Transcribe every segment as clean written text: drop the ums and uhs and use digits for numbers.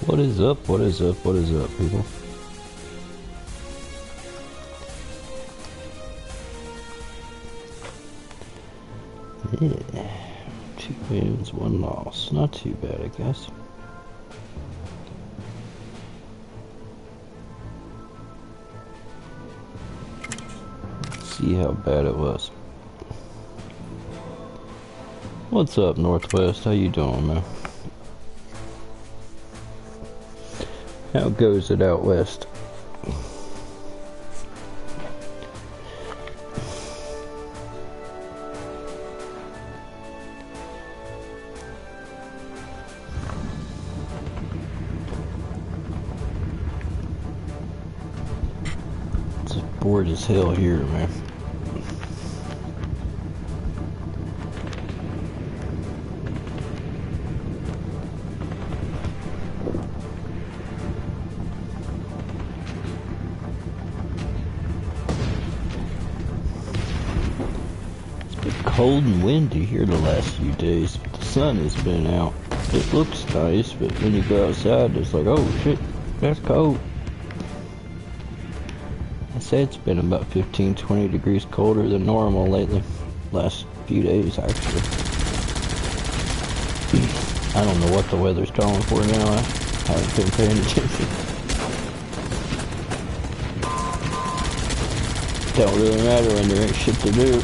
What is up? What is up? What is up, people? Yeah. 2 wins, 1 loss. Not too bad, I guess. Let's see how bad it was. What's up, Northwest? How you doing, man? How goes it out west? It's bored as hell here, man. Cold and windy here the last few days, but the sun has been out. It looks nice, but when you go outside, it's like, oh shit, that's cold. I say it's been about 15-20 degrees colder than normal lately. Last few days, actually. I don't know what the weather's calling for now. I haven't been paying attention. Don't really matter when there ain't shit to do.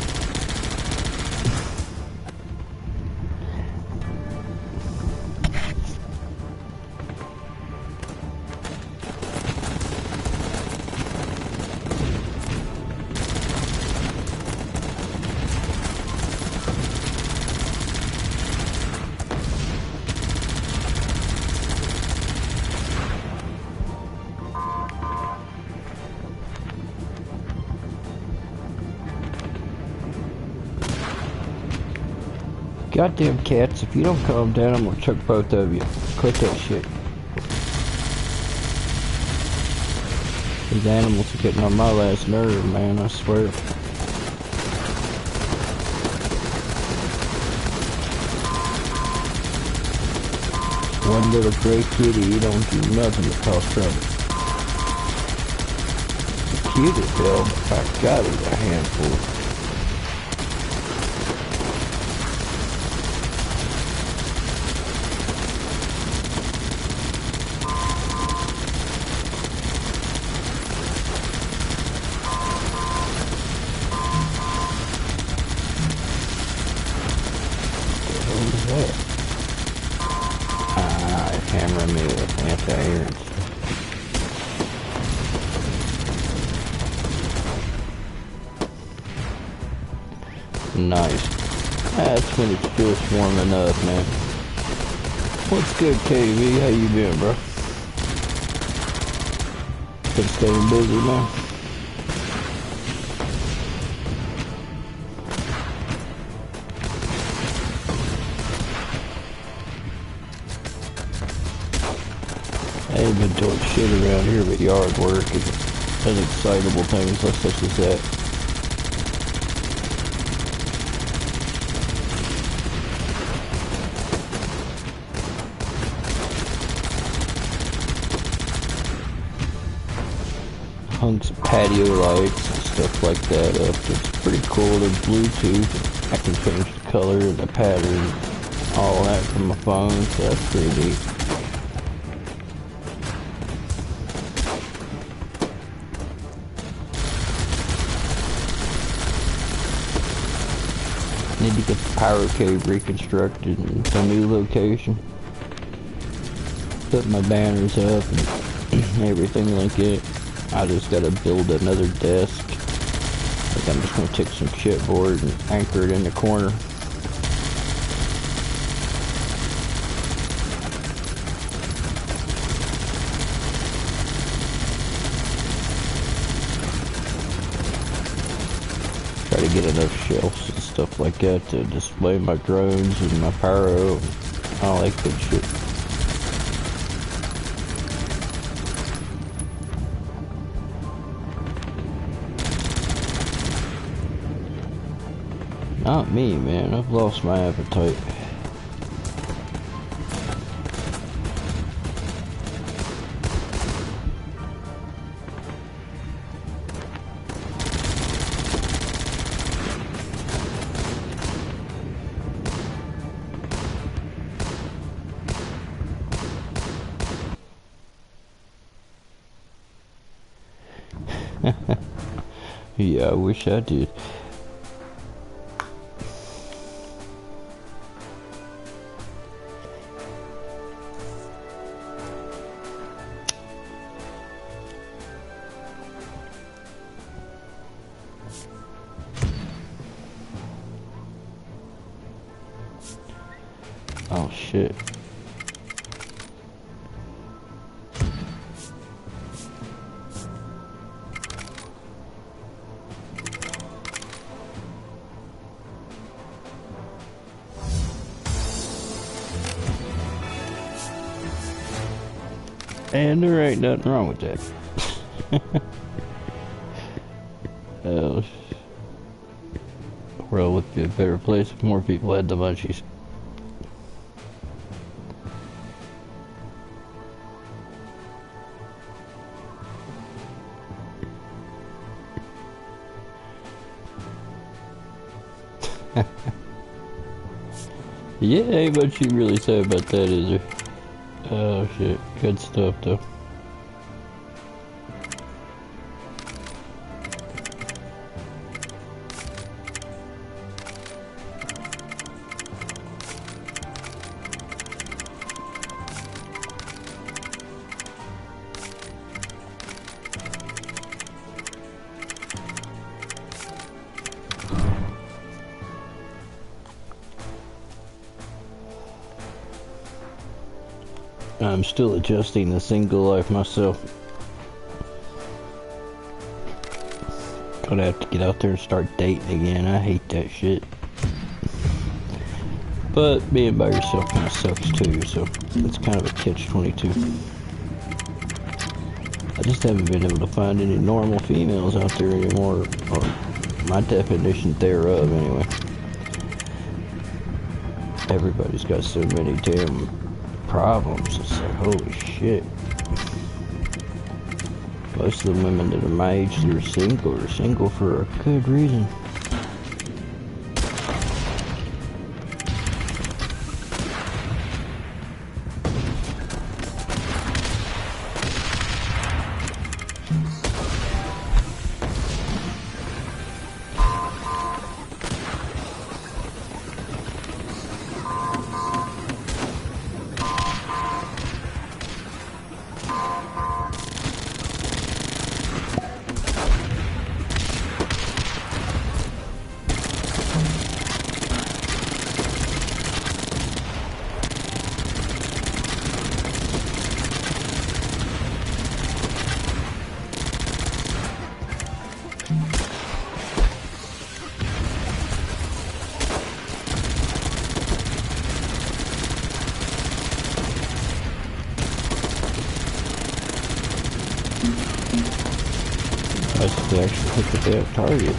Goddamn cats, if you don't calm down, I'm gonna chuck both of you. Quit that shit. These animals are getting on my last nerve, man, I swear. One little gray kitty, you don't do nothing to cause trouble. The cutest hell, I got it, a handful. Hammering me with anti-air and stuff. Nice. That's when it's just warm enough, man. What's good, KV? How you doing, bro? Been staying busy, man. I ain't been doing shit around here but yard work and unexcitable things such as that. Hung some patio lights and stuff like that up. It's pretty cool. They're Bluetooth. I can change the color and the pattern, all that from my phone, so that's pretty neat. Need to get the pyro cave reconstructed in a new location. Put my banners up and everything like it. I just gotta build another desk. I think I'm just gonna take some chipboard and anchor it in the corner. Try to get enough shelves and stuff like that to display my drones and my pyro and all that good shit. Not me, man. I've lost my appetite. Yeah, I wish I did. Oh shit. And there ain't nothing wrong with that. Oh, the world would be a better place if more people had the munchies. Yeah, ain't much you can really say about that, is there? Oh shit, good stuff though. I'm still adjusting the single life myself. Gonna have to get out there and start dating again. I hate that shit. But being by yourself kind of sucks too, so it's kind of a catch-22. I just haven't been able to find any normal females out there anymore, or my definition thereof anyway. Everybody's got so many damn problems. It's like, holy shit. Most of the women that are my age that are single for a good reason. They actually hit the damn target.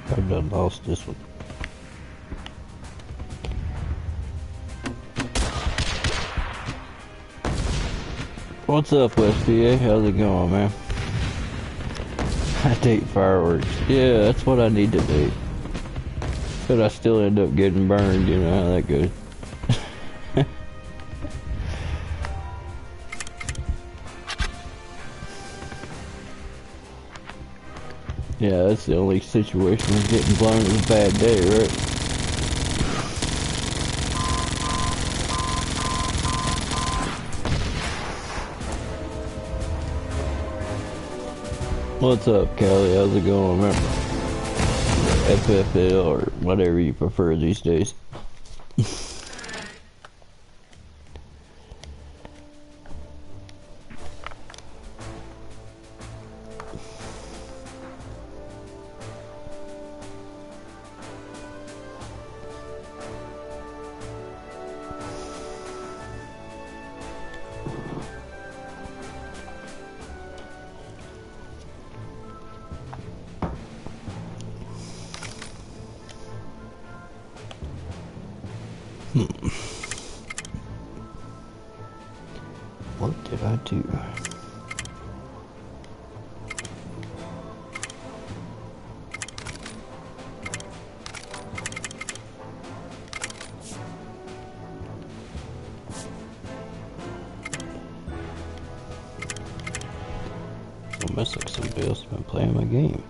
I've done lost this one. What's up, SDA? How's it going, man? I date fireworks. Yeah, that's what I need to do. But I still end up getting burned, you know how that goes. Yeah, that's the only situation where getting blown is a bad day, right? What's up, Kelly? How's it going, man? FFL or whatever you prefer these days. What did I do? Almost like somebody else has been playing my game.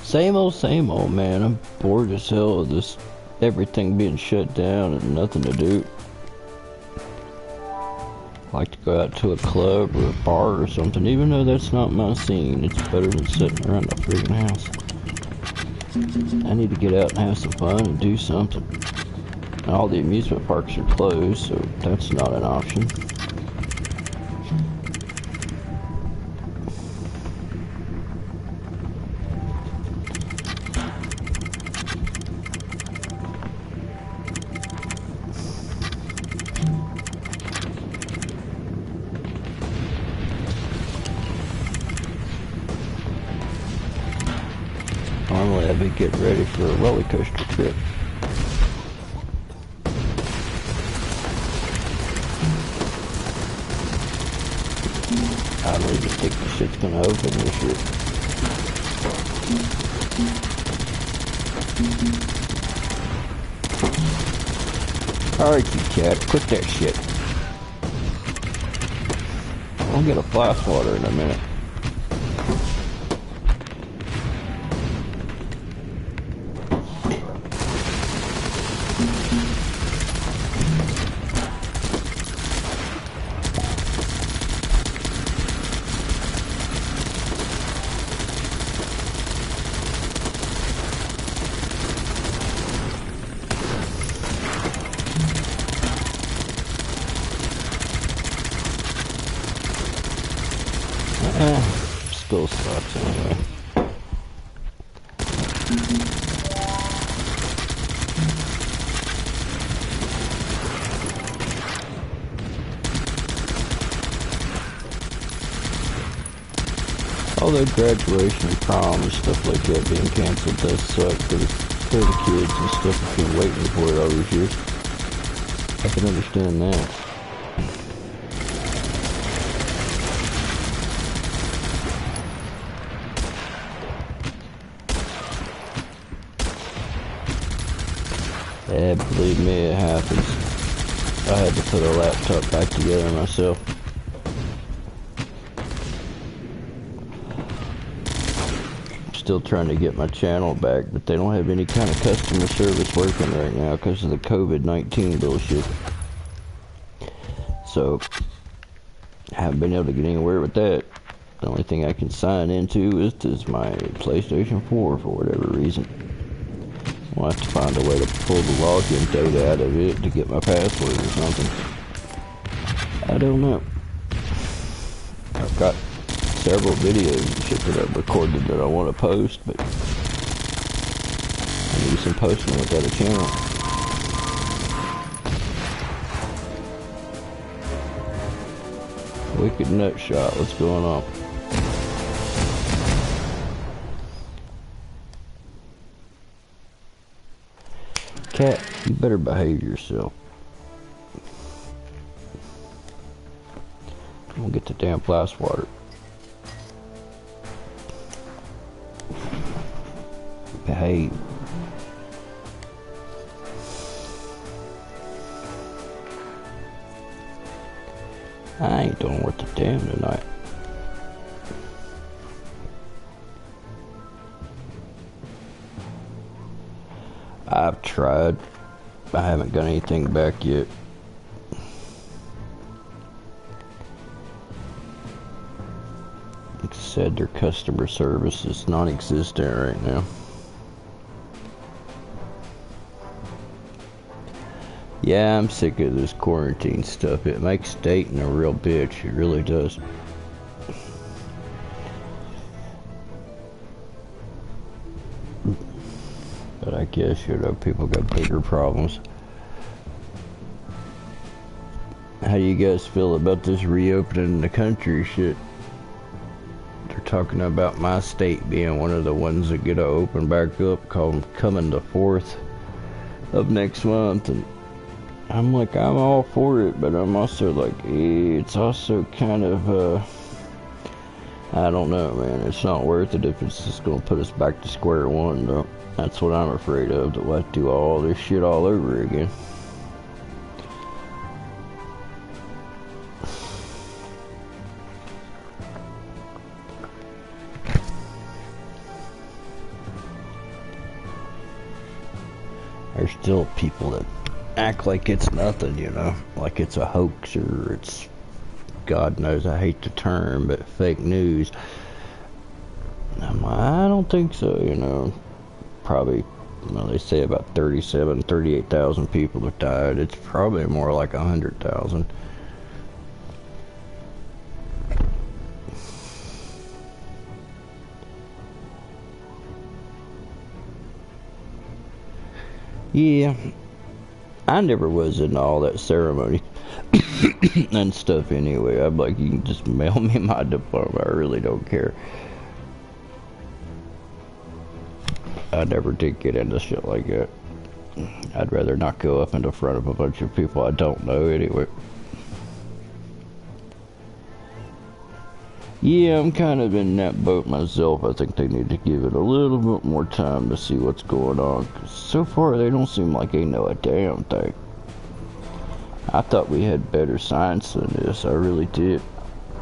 Same old, man. I'm bored as hell of this, everything being shut down and nothing to do. Like to go out to a club or a bar or something, even though that's not my scene. It's better than sitting around the freaking house. I need to get out and have some fun and do something. All the amusement parks are closed, so that's not an option. Normally I'd be getting ready for a roller coaster trip. I don't even think the shit's gonna open this year. Alright, you cat, quit that shit. I'll get a flash water in a minute. Still sucks anyway. All the graduation and prom and stuff like that being canceled does suck for the kids and stuff have been waiting for it all these years. I can understand that. Yeah, believe me, it happens. I had to put a laptop back together myself. Still trying to get my channel back, but they don't have any kind of customer service working right now because of the COVID-19 bullshit. So, I haven't been able to get anywhere with that. The only thing I can sign into is my PlayStation 4 for whatever reason. I'll have to find a way to pull the login data out of it to get my password or something. I don't know. I've got several videos and shit that I've recorded that I want to post, but I need some posting without a channel. Wicked Nutshot, what's going on? Cat, you better behave yourself. I'm gonna get the damn glass water. Behave. I ain't doing worth a damn tonight. I've tried. I haven't got anything back yet. Like I said, their customer service is non-existent right now. Yeah, I'm sick of this quarantine stuff. It makes dating a real bitch. It really does. But I guess, you know, people got bigger problems. How do you guys feel about this reopening the country shit? They're talking about my state being one of the ones that get to open back up, coming the 4th of next month, and I'm like, I'm all for it, but I'm also like, it's also kind of, I don't know, man. It's not worth it if it's just gonna put us back to square one, though. That's what I'm afraid of, that we'll have to do all this shit all over again. There's still people that act like it's nothing, you know, like it's a hoax or it's, God knows, I hate the term, but fake news. I don't think so, you know. Probably, well, they say about 38,000 people have died. It's probably more like 100,000. Yeah, I never was into all that ceremony and stuff anyway. I'm like, you can just mail me my diploma. I really don't care. I never did get into shit like that. I'd rather not go up in the front of a bunch of people I don't know anyway. Yeah, I'm kind of in that boat myself. I think they need to give it a little bit more time to see what's going on. 'Cause so far, they don't seem like they know a damn thing. I thought we had better science than this. I really did.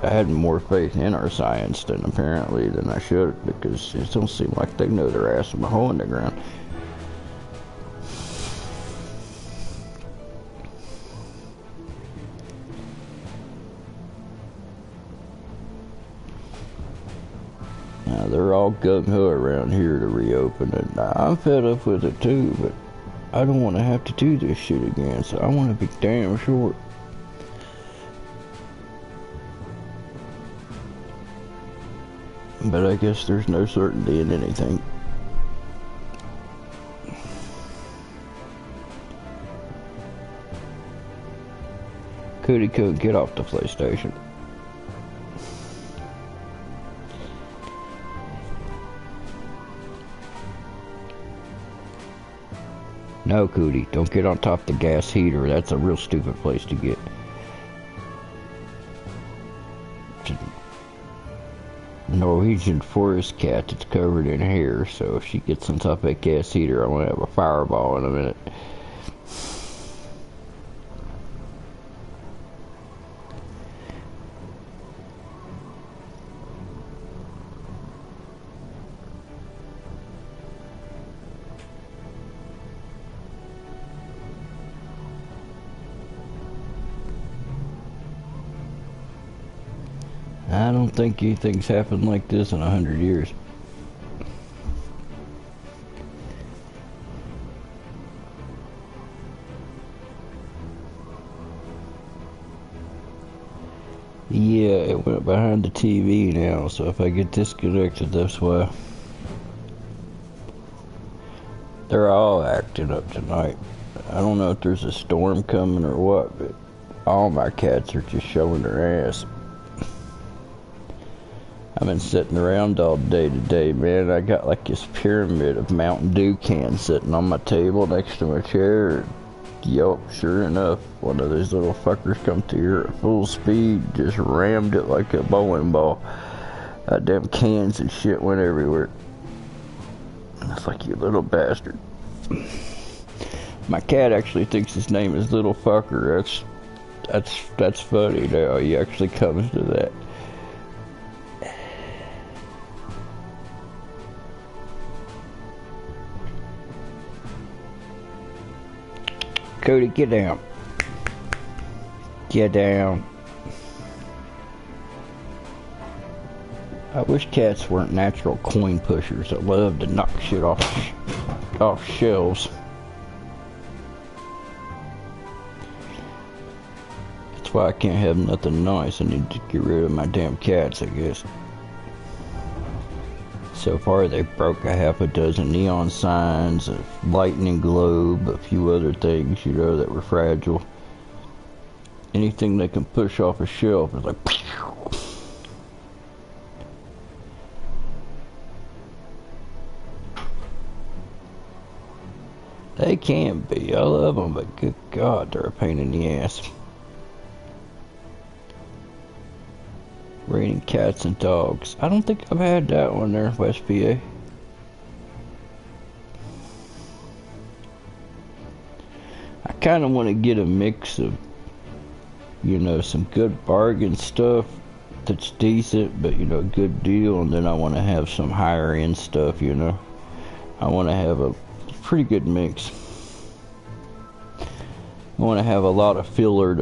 I had more faith in our science than I should, because it don't seem like they know their ass from a hole in the ground. Now, they're all gung-ho around here to reopen it. Now, I'm fed up with it too, but I don't want to have to do this shit again, so I want to be damn short. But I guess there's no certainty in anything. Cootie Code, get off the PlayStation. No, Cootie, don't get on top of the gas heater. That's a real stupid place to get. Norwegian forest cat that's covered in hair, so if she gets on top of that gas heater, I'm gonna have a fireball in a minute. I don't think anything's happened like this in 100 years. Yeah, it went behind the TV now, so if I get disconnected, that's why. They're all acting up tonight. I don't know if there's a storm coming or what, but all my cats are just showing their ass. I've been sitting around all day today, man. I got like this pyramid of Mountain Dew cans sitting on my table next to my chair. Yup, sure enough, one of those little fuckers come through here at full speed, just rammed it like a bowling ball. Damn cans and shit went everywhere. It's like, you little bastard. My cat actually thinks his name is Little Fucker. That's funny now. He actually comes to that. Cody, get down. Get down. I wish cats weren't natural coin pushers that love to knock shit off shelves. That's why I can't have nothing nice. I need to get rid of my damn cats, I guess. So far, they've broke a half a dozen neon signs, a lightning globe, a few other things, you know, that were fragile. Anything they can push off a shelf is like... They can be. I love them, but good God, they're a pain in the ass. Raining cats and dogs. I don't think I've had that one there, West PA. I kind of want to get a mix of, you know, some good bargain stuff that's decent, but, you know, good deal, and then I want to have some higher end stuff, you know. I want to have a pretty good mix. I want to have a lot of filler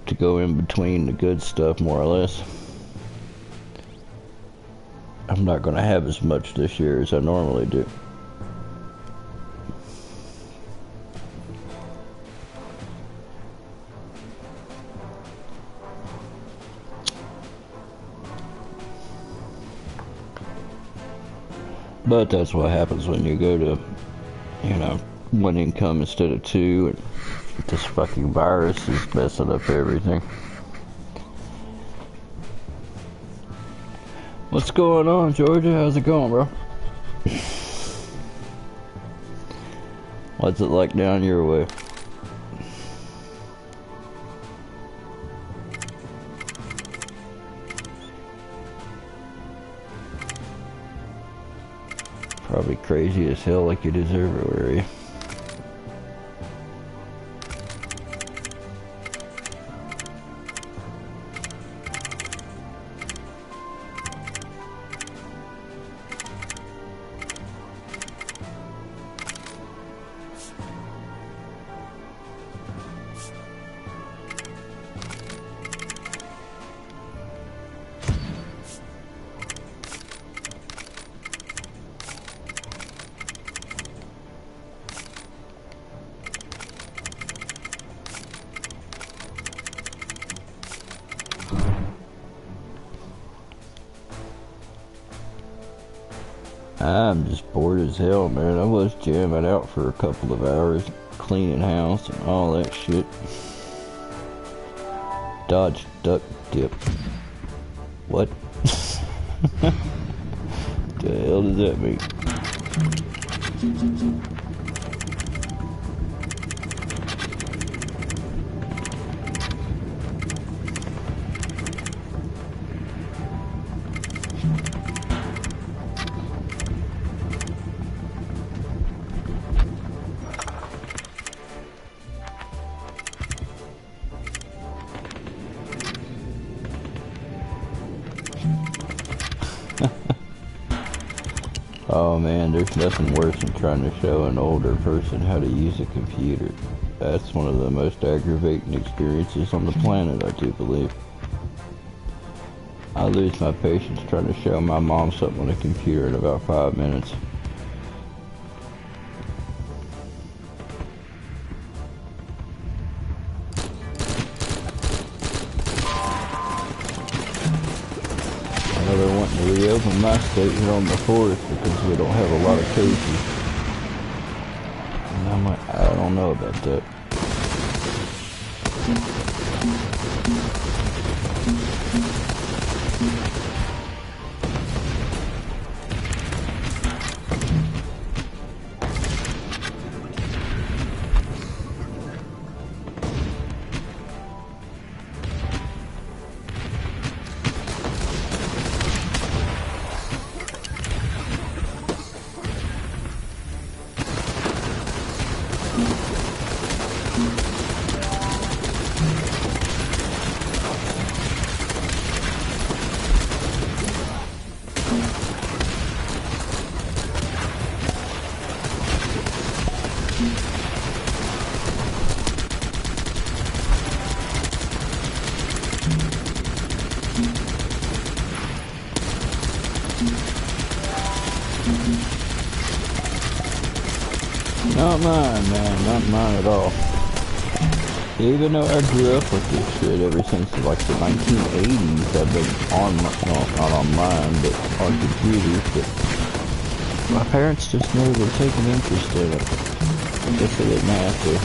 to go in between the good stuff, more or less. I'm not going to have as much this year as I normally do. But that's what happens when you go to, you know, one income instead of two, and this fucking virus is messing up everything. What's going on, Georgia? How's it going, bro? What's it like down your way? Probably crazy as hell like it is everywhere, yeah. I'm just bored as hell, man. I was jamming out for a couple of hours, cleaning house and all that shit. Dodge, duck, dip. What? The hell does that mean? Oh man, there's nothing worse than trying to show an older person how to use a computer. That's one of the most aggravating experiences on the planet, I do believe. I lose my patience trying to show my mom something on a computer in about 5 minutes. They're wanting to reopen my state here on the 4th because we don't have a lot of cases. And I'm like, I don't know about that. Not mine, man. Not mine at all. Even though I grew up with this shit ever since like the 1980s, I've been on, well, not on mine, but on computers, but my parents just never take an interest in it. I guess they didn't have to.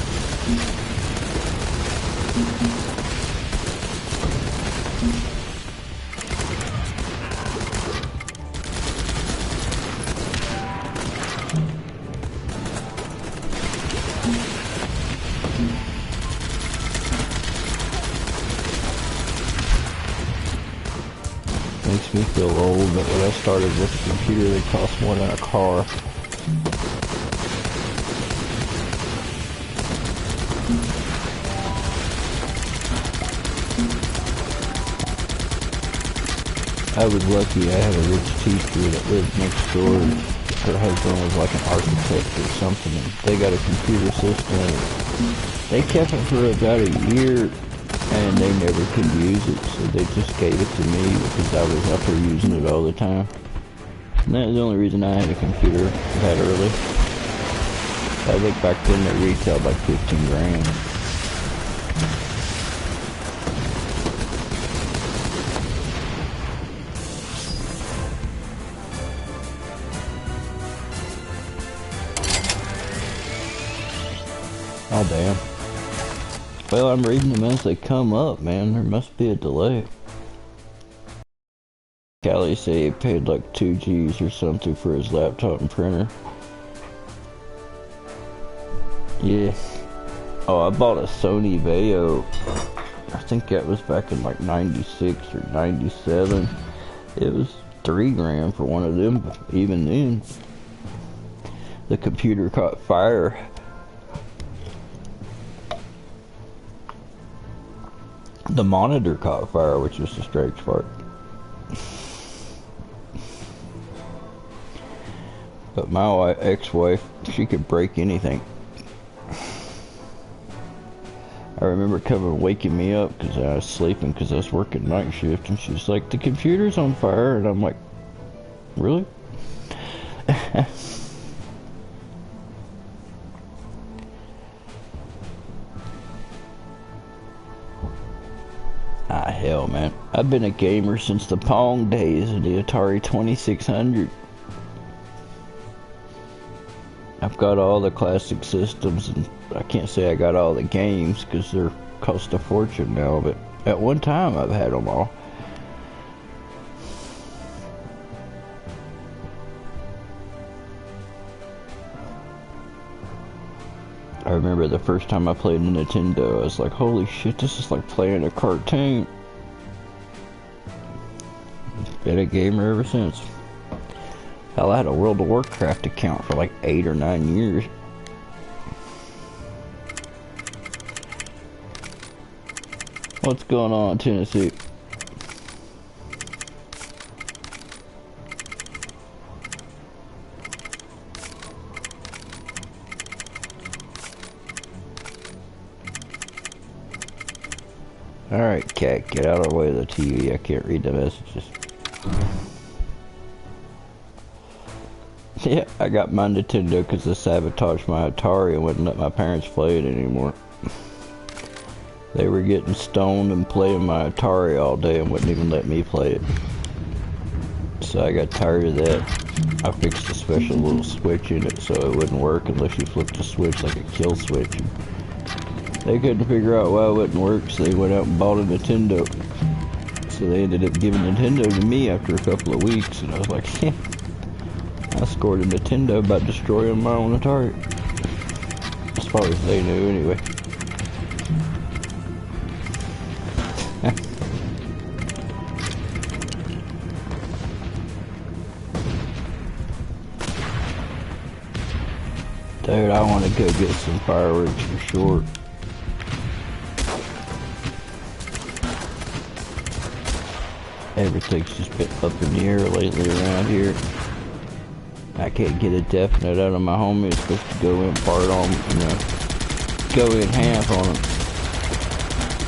Makes me feel old, but when I started with a computer, they cost more than a car. I was lucky. I had a rich teacher that lived next door. Her husband was like an architect or something, and they got a computer system. They kept it for about a year, and they never could use it, so they just gave it to me because I was up there using it all the time. And that was the only reason I had a computer that early. I think back then it retailed like 15 grand. Oh damn. Well, I'm reading them as they come up, man. There must be a delay. Callie said he paid like 2 G's or something for his laptop and printer. Yeah. Oh, I bought a Sony Vaio. I think that was back in like 96 or 97. It was 3 grand for one of them, but even then. The computer caught fire. The monitor caught fire, which was the strange part. But my ex-wife, she could break anything. I remember coming waking me up because I was sleeping because I was working night shift, and she's like, "The computer's on fire," and I'm like, "Really?" Ah, hell, man. I've been a gamer since the Pong days of the Atari 2600. I've got all the classic systems, and I can't say I got all the games because they're cost a fortune now, but at one time I've had them all. I remember the first time I played a Nintendo, I was like, holy shit, this is like playing a cartoon. Been a gamer ever since. Hell, I had a World of Warcraft account for like 8 or 9 years. What's going on, Tennessee? Alright, cat, get out of the way of the TV. I can't read the messages. Yeah, I got my Nintendo because they sabotaged my Atari and wouldn't let my parents play it anymore. They were getting stoned and playing my Atari all day and wouldn't even let me play it. So I got tired of that. I fixed a special little switch in it so it wouldn't work unless you flipped the switch like a kill switch. They couldn't figure out why it wouldn't work, so they went out and bought a Nintendo. So they ended up giving Nintendo to me after a couple of weeks, and I was like, yeah. I scored a Nintendo by destroying my own Atari. As far as they knew, anyway. Dude, I want to go get some fireworks for sure. Everything's just been up in the air lately around here. I can't get a definite out of my homie. It's supposed to go in part on, go in half on him.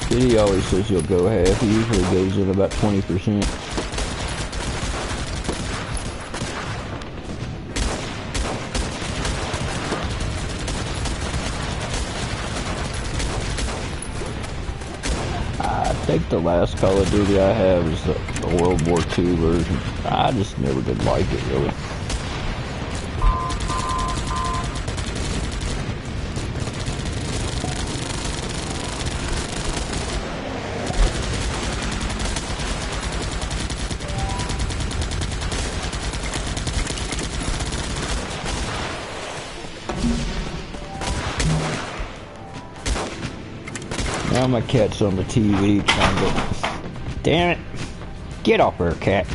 But he always says he'll go half. He usually goes in about 20%. think the last Call of Duty I have is the World War II version. I just never did like it, really. Now my cat's on the TV trying to... Damn it! Get off her, cat!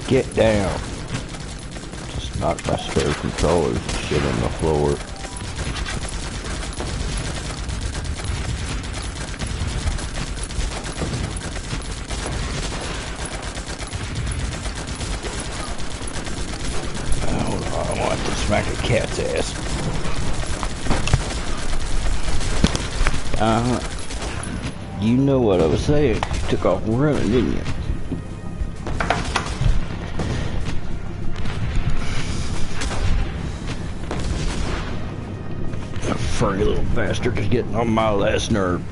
Get down! Just knocked my spare controllers and shit on the floor. Smack a cat's ass. You know what I was saying. You took off running, didn't you? That furry little bastard is getting on my last nerve.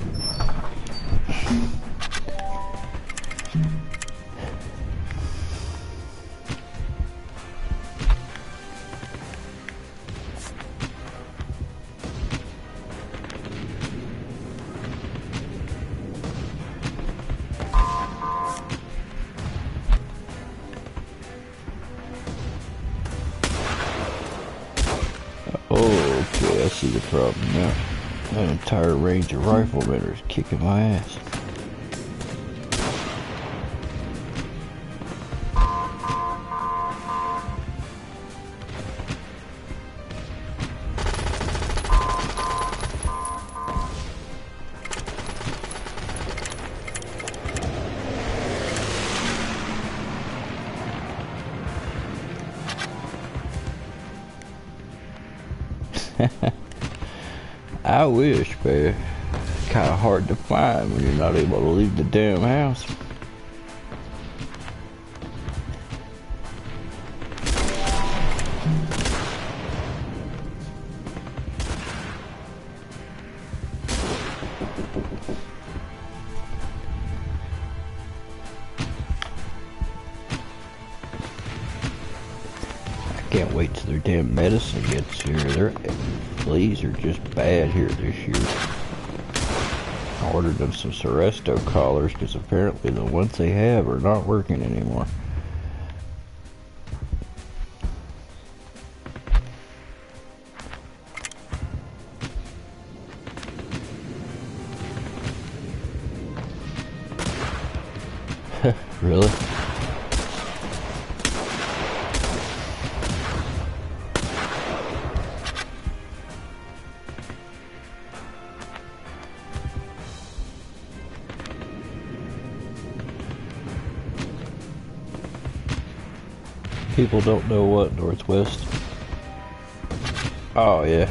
Okay, I see the problem now. That entire range of riflemen is kicking my ass. I wish, but kind of hard to find when you're not able to leave the damn house. Can't wait till their damn medicine gets here. Their fleas are just bad here this year. I ordered them some Seresto collars because apparently the ones they have are not working anymore. Really? People don't know what Northwest. Oh yeah,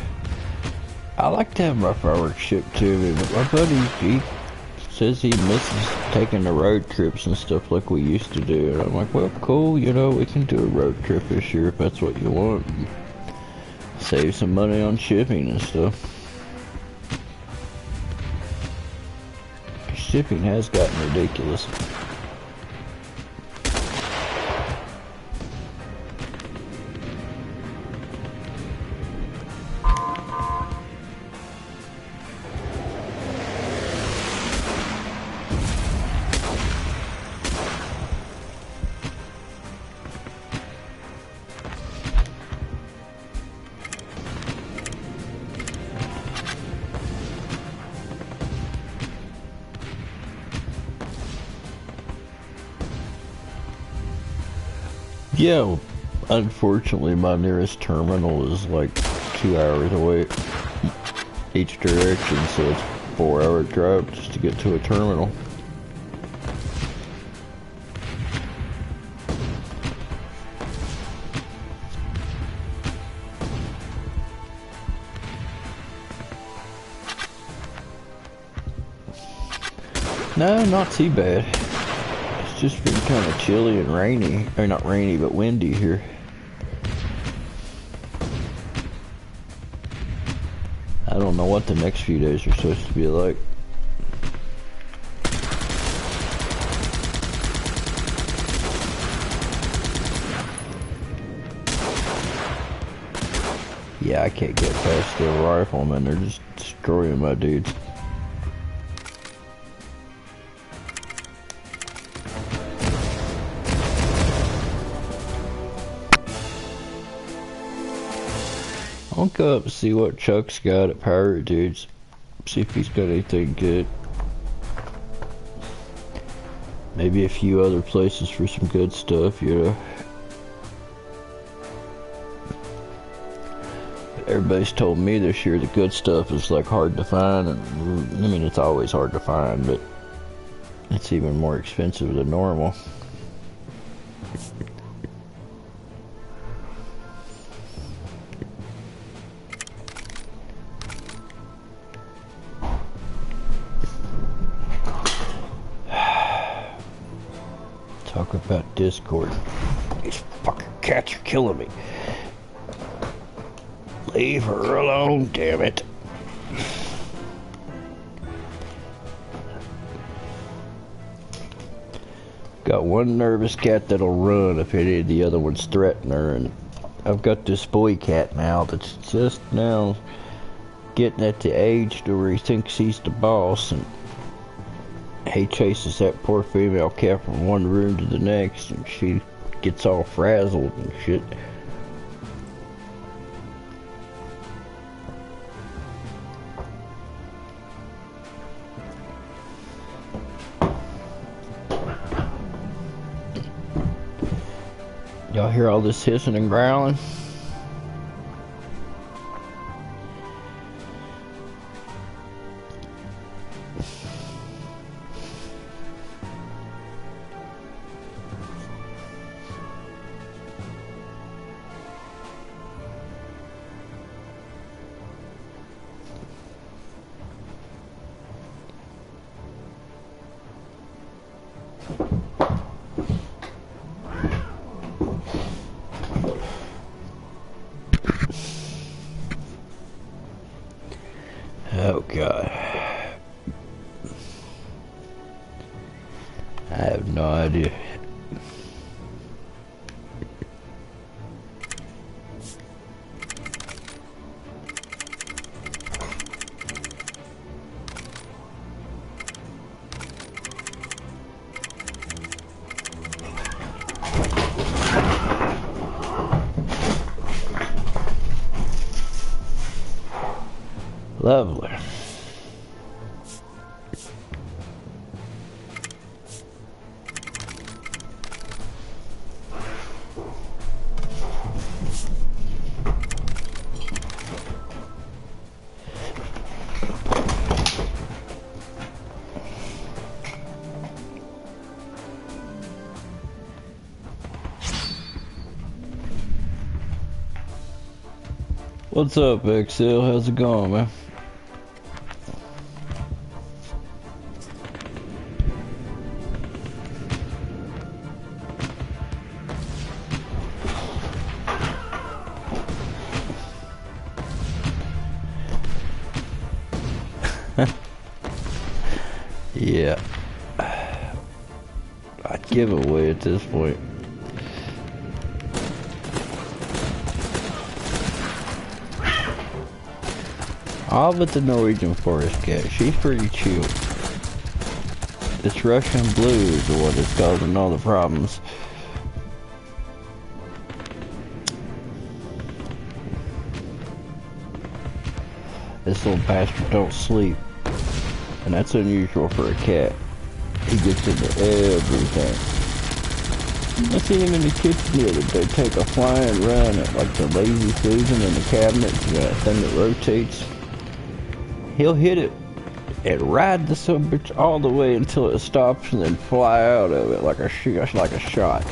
I like to have my fireworks shipped to me, but my buddy, he says he misses taking the road trips and stuff like we used to do. And I'm like, well, cool, you know, we can do a road trip this year if that's what you want. Save some money on shipping and stuff. Shipping has gotten ridiculous. Yeah, unfortunately my nearest terminal is like 2 hours away each direction, so it's a 4-hour drive just to get to a terminal. No, not too bad. It's It's just been kind of chilly and rainy. Or not rainy, but windy here. I don't know what the next few days are supposed to be like. Yeah, I can't get past the riflemen. They're just destroying my dudes. I'll go up and see what Chuck's got at Pirate Dudes. See if he's got anything good. Maybe a few other places for some good stuff, you know. Everybody's told me this year the good stuff is like hard to find, and I mean it's always hard to find, but it's even more expensive than normal. Talk about Discord. These fucking cats are killing me. Leave her alone, damn it. Got one nervous cat that'll run if any of the other ones threaten her, and I've got this boy cat now that's just now getting at the age to where he thinks he's the boss, and he chases that poor female cat from one room to the next, and she gets all frazzled and shit. Y'all hear all this hissing and growling? Oh God. I have no idea. Lovely. What's up, XL? How's it going, man? Yeah. I'd give it away at this point. All but the Norwegian forest cat. She's pretty chill. This Russian blue is the one that's causing all the problems. This little bastard don't sleep. And that's unusual for a cat. He gets into everything. I seen him in the kitchen the other day take a flying run at like the Lazy Susan in the cabinet, you know, that thing that rotates. He'll hit it and ride the subbitch all the way until it stops and then fly out of it like a shot.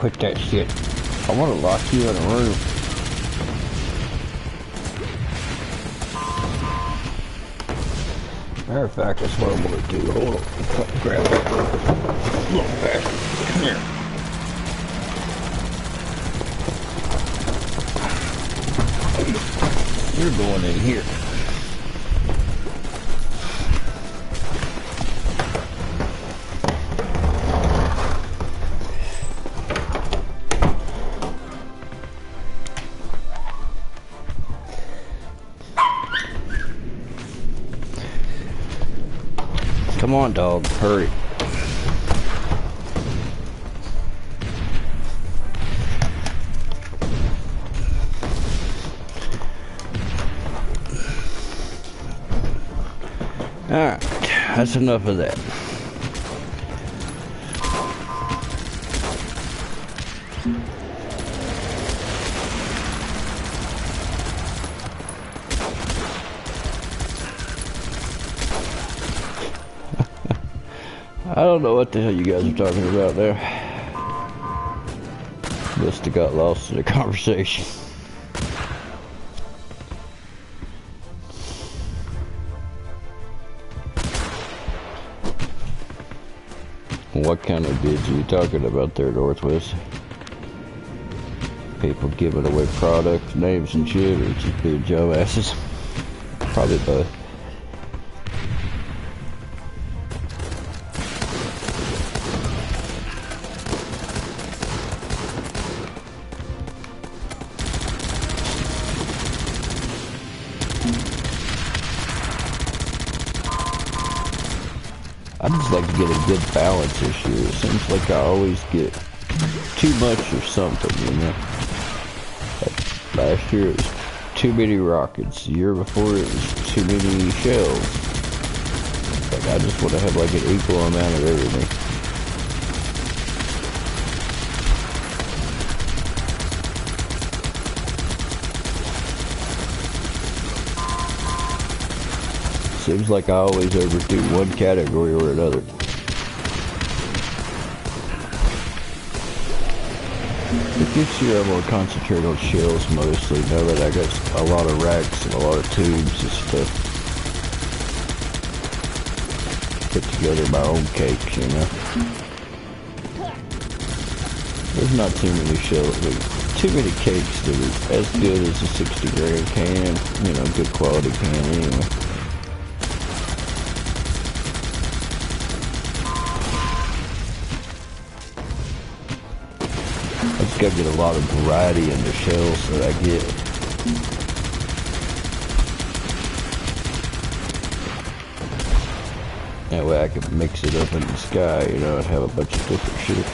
quit that shit. I want to lock you in a room. Matter of fact, that's what I'm going to do. Hold on. Grab that little bastard. Come here. You're going in here. Come on, dog. Hurry. Alright, that's enough of that. I don't know what the hell you guys are talking about there. Must have got lost in the conversation. What kind of bids are you talking about there, Northwest? People giving away products, names and shit, or just being dumbasses? Probably both. I just like to get a good balance this year. It seems like I always get too much of something, you know. Like last year it was too many rockets. The year before it was too many shells. Like I just want to have like an equal amount of everything. Seems like I always overdo one category or another. But this year I'm going to concentrate on shells mostly, now that I got a lot of racks and a lot of tubes and stuff. Put together my own cakes, you know. There's not too many shells, too many cakes that are as good as a 60 gram can, you know, good quality can anyway. Gotta get a lot of variety in the shells that I get. That way I can mix it up in the sky, you know, and have a bunch of different shit.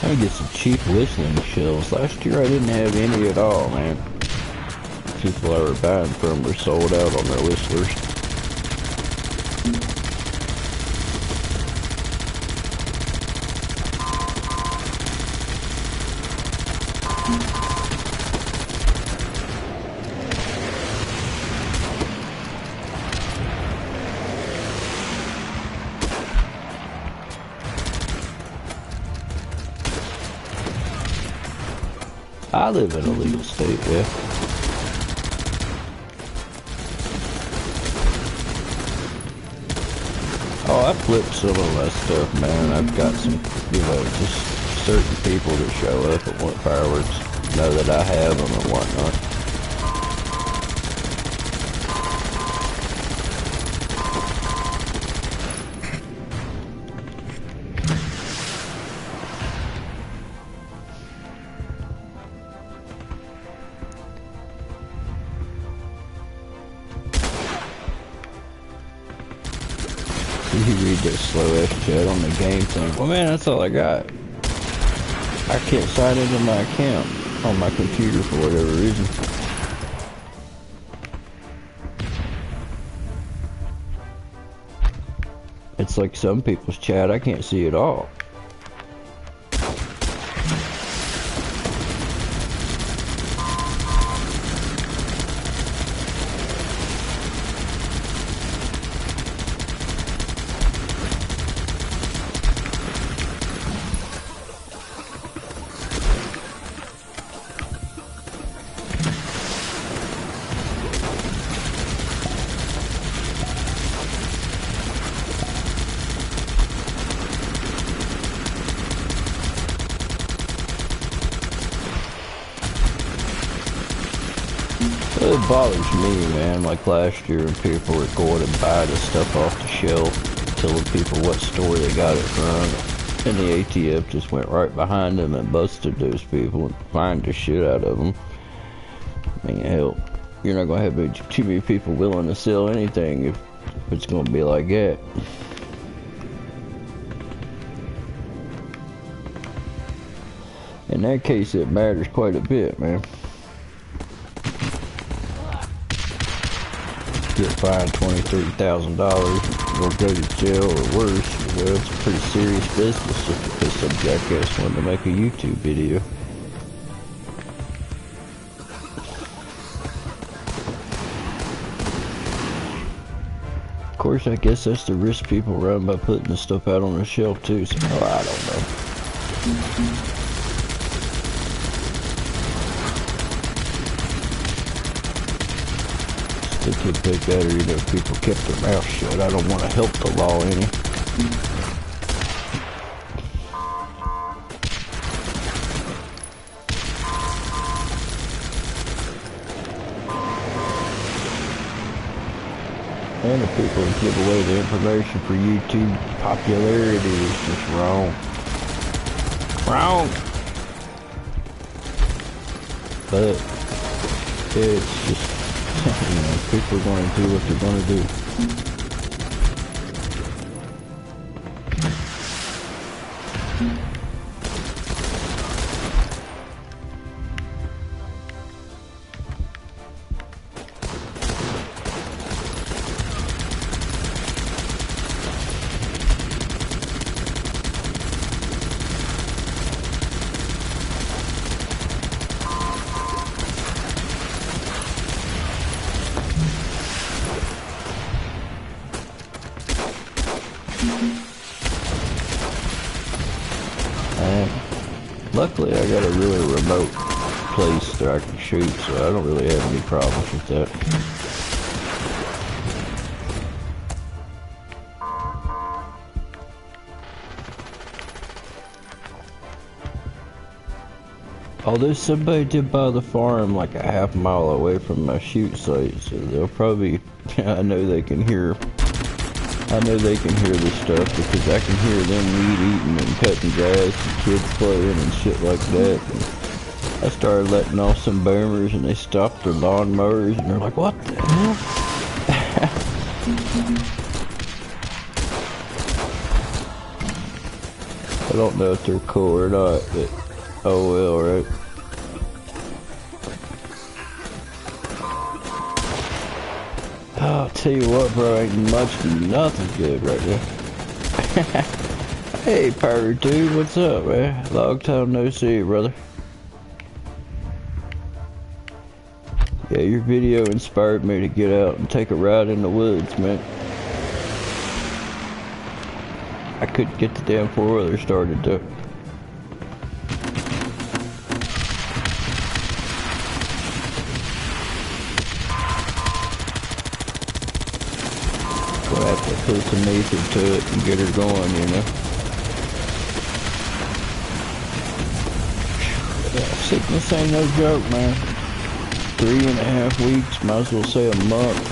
I get some cheap whistling shells. Last year I didn't have any at all, man. People I were buying from were sold out on their whistlers. I live in a legal state, yeah. Oh, I flipped some of my stuff, man. I've got some, you know, just certain people that show up and want fireworks, know that I have them and whatnot. You read that slow ass chat on the game thing. Well, man, that's all I got. I can't sign into my account on my computer for whatever reason. It's like some people's chat, I can't see at all. It bothers me, man, like last year when people were going and buy the stuff off the shelf, telling people what store they got it from, and the ATF just went right behind them and busted those people and fined the shit out of them. I mean, hell, you're not going to have too many people willing to sell anything if it's going to be like that. In that case, it matters quite a bit, man. Get fined $20,000, $30,000, or go to jail or worse. You know, it's a pretty serious business just because some jackass wanted to make a YouTube video. Of course, I guess that's the risk people run by putting the stuff out on the shelf too, so I don't know. It could be better, you know, if people kept their mouth shut. I don't want to help the law any. And if people give away the information for YouTube popularity is just wrong. Wrong! But it's just, you know, people are going to do what they're going to do. Luckily, I got a really remote place that I can shoot, so I don't really have any problems with that. Although somebody did buy the farm like a half mile away from my shoot site, so they'll probably, I know they can hear this stuff because I can hear them weed eating and cutting grass and kids playing and shit like that. And I started letting off some boomers and they stopped their lawnmowers and they're like, what the hell? I don't know if they're cool or not, but oh well, right? I'll tell you what, bro, ain't nothing good right there. Hey, Pyro dude, what's up, man? Long time no see, brother. Yeah, your video inspired me to get out and take a ride in the woods, man. I couldn't get the damn four-wheeler started, though. Put some meat into it and get her going, you know. Yeah, sickness ain't no joke, man. 3.5 weeks, might as well say a month.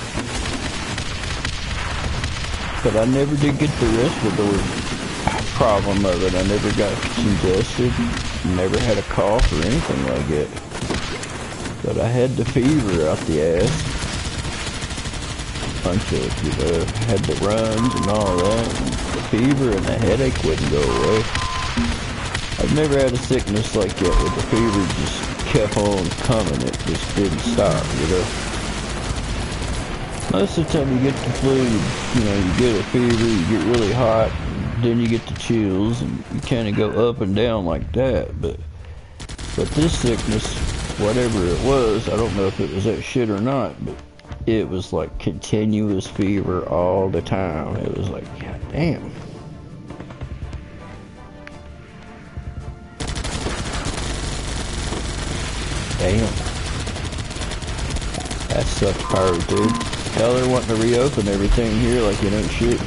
But I never did get the respiratory problem of it. I never got congested, never had a cough or anything like that. But I had the fever out the ass. Bunch of, you know, had the runs and all that, and the fever and the headache wouldn't go away. I've never had a sickness like that where the fever just kept on coming, it just didn't stop, you know. Most of the time you get the flu, you know, you get a fever, you get really hot, then you get the chills, and you kind of go up and down like that, but this sickness, whatever it was, I don't know if it was that shit or not, but it was like continuous fever all the time. It was like, god damn. Damn. That sucks, Pyro, dude. Hell, they're wanting to reopen everything here like it ain't shit.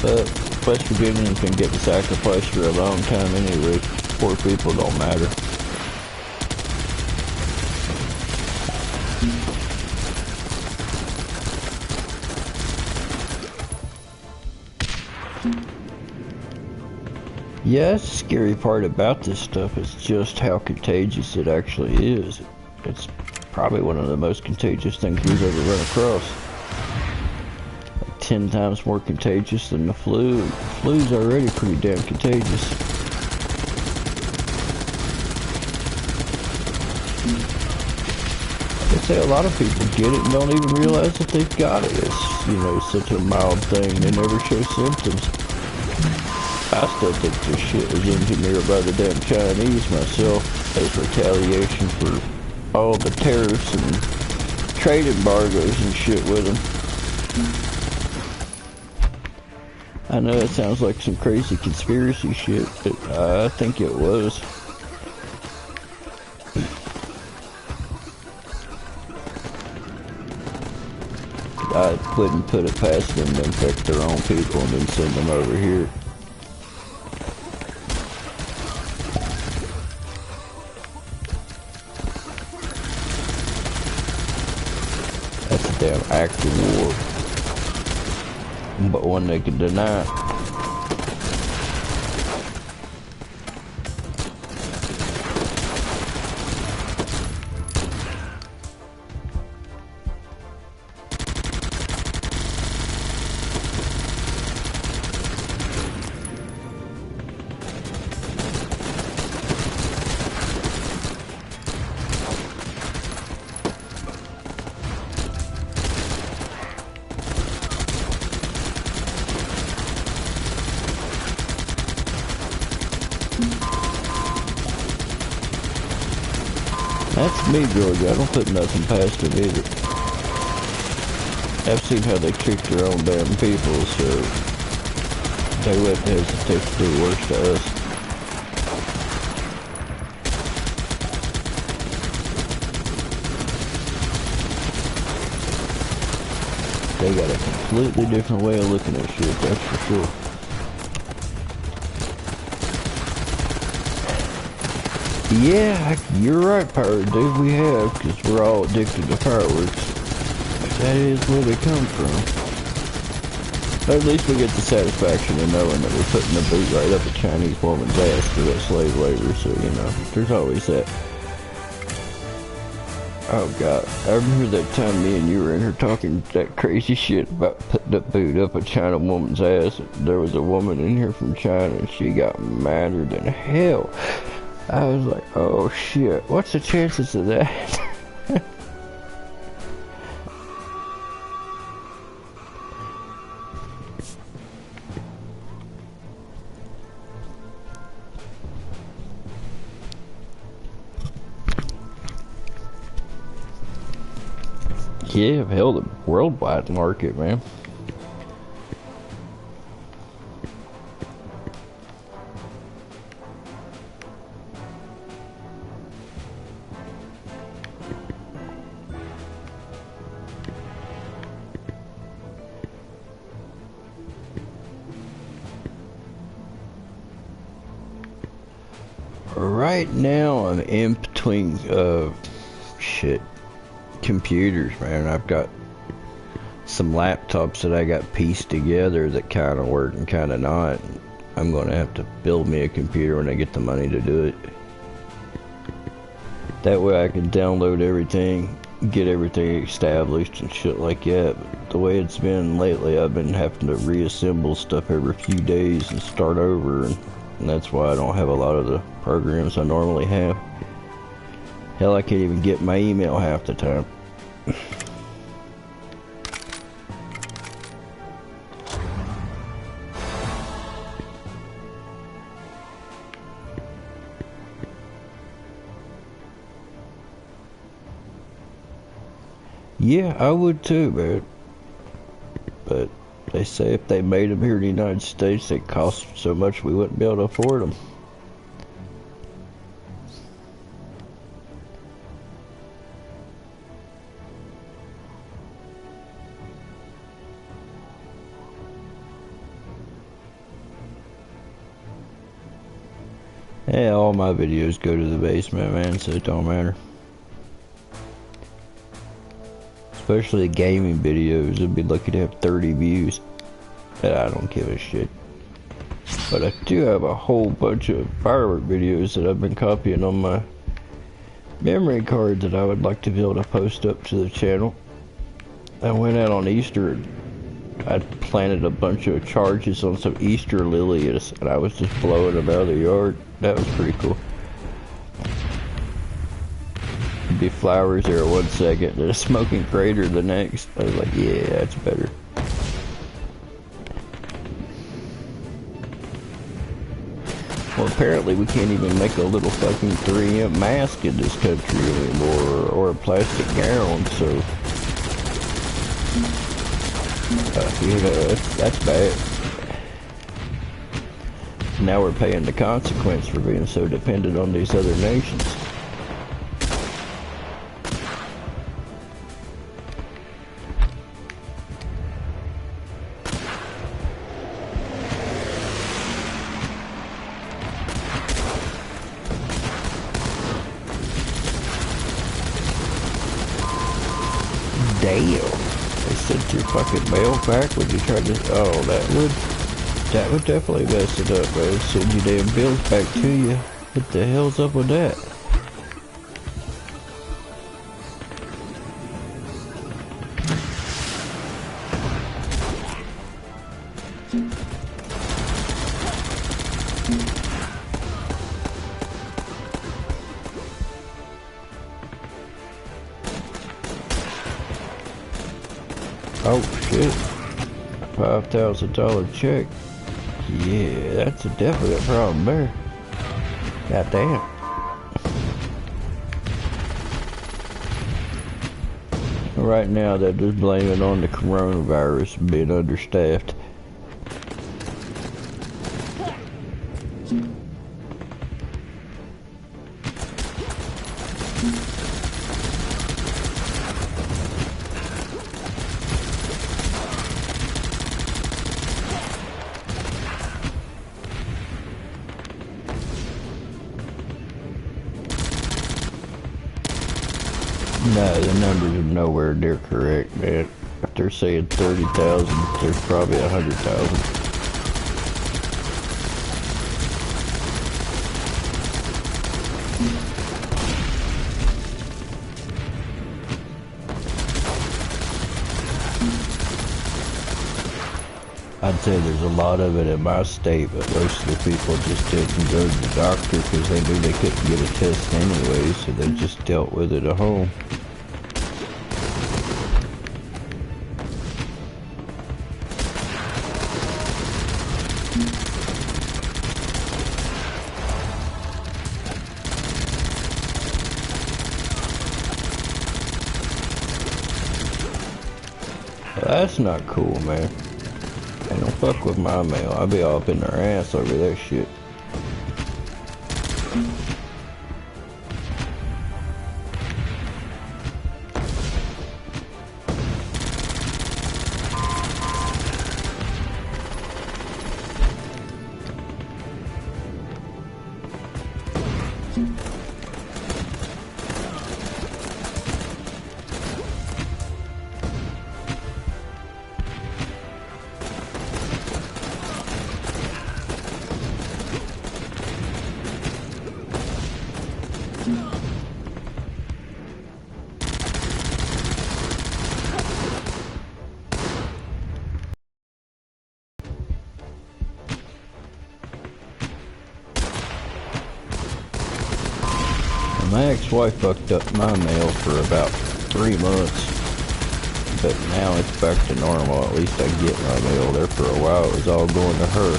But West Virginians can get the sacrifice for a long time anyway. Poor people don't matter. Yeah, that's the scary part about this stuff is just how contagious it actually is. It's probably one of the most contagious things we've ever run across. Like 10 times more contagious than the flu. The flu's already pretty damn contagious. They say a lot of people get it and don't even realize that they've got it. It's, you know, such a mild thing. They never show symptoms. I still think this shit was engineered by the damn Chinese myself as retaliation for all the tariffs and trade embargoes and shit with them. I know it sounds like some crazy conspiracy shit, but I think it was. I wouldn't put it past them to infect their own people and then send them over here. That's a damn act of war, but one they can deny. That's me, Georgia. I don't put nothing past them either. I've seen how they treat their own damn people, so they wouldn't hesitate to do worse to us. They got a completely different way of looking at shit, that's for sure. Yeah, you're right, Pyro dude, we have, because we're all addicted to fireworks. That is where they come from. But at least we get the satisfaction of knowing that we're putting the boot right up a Chinese woman's ass for that slave labor, so, you know, there's always that. Oh, God, I remember that time me and you were in here talking that crazy shit about putting the boot up a China woman's ass. There was a woman in here from China, and she got madder than hell. I was like, oh shit, what's the chances of that? Yeah, hell, the worldwide market, man. Right now, I'm in between, computers, man. I've got some laptops that I got pieced together that kind of work and kind of not. I'm going to have to build me a computer when I get the money to do it. That way I can download everything, get everything established and shit like that. But the way it's been lately, I've been having to reassemble stuff every few days and start over, and that's why I don't have a lot of the programs I normally have. Hell, I can't even get my email half the time. Yeah, I would too, man. But they say if they made them here in the United States, they cost so much we wouldn't be able to afford them. Yeah, all my videos go to the basement, man, so it don't matter. Especially the gaming videos, I'd be lucky to have 30 views. But I don't give a shit. But I do have a whole bunch of firework videos that I've been copying on my memory card that I would like to be able to post up to the channel. I went out on Easter and I planted a bunch of charges on some Easter lilies and I was just blowing them out of the yard. That was pretty cool. There'd be flowers there 1 second and a smoking crater the next. I was like, yeah, that's better. Well, apparently we can't even make a little fucking 3M mask in this country anymore, or a plastic gown, so you know, that's bad. Now we're paying the consequence for being so dependent on these other nations. Damn, they sent your fucking mail back when you tried to. Oh, that would definitely mess it up, bro. Send your damn bills back to you. What the hell's up with that? Oh shit, $5,000 check. Yeah, that's a definite problem there. Goddamn. Right now they're just blaming on the coronavirus and being understaffed. No, the numbers are nowhere near correct, man. If they're saying 30,000, there's probably 100,000. I'd say there's a lot of it in my state, but most of the people just didn't go to the doctor because they knew they couldn't get a test anyway, so they just dealt with it at home. Well, that's not cool, man. Hey, don't fuck with my mail. I'll be all up in their ass over that shit. My ex-wife fucked up my mail for about 3 months, but now it's back to normal. At least I get my mail. There for a while it was all going to her.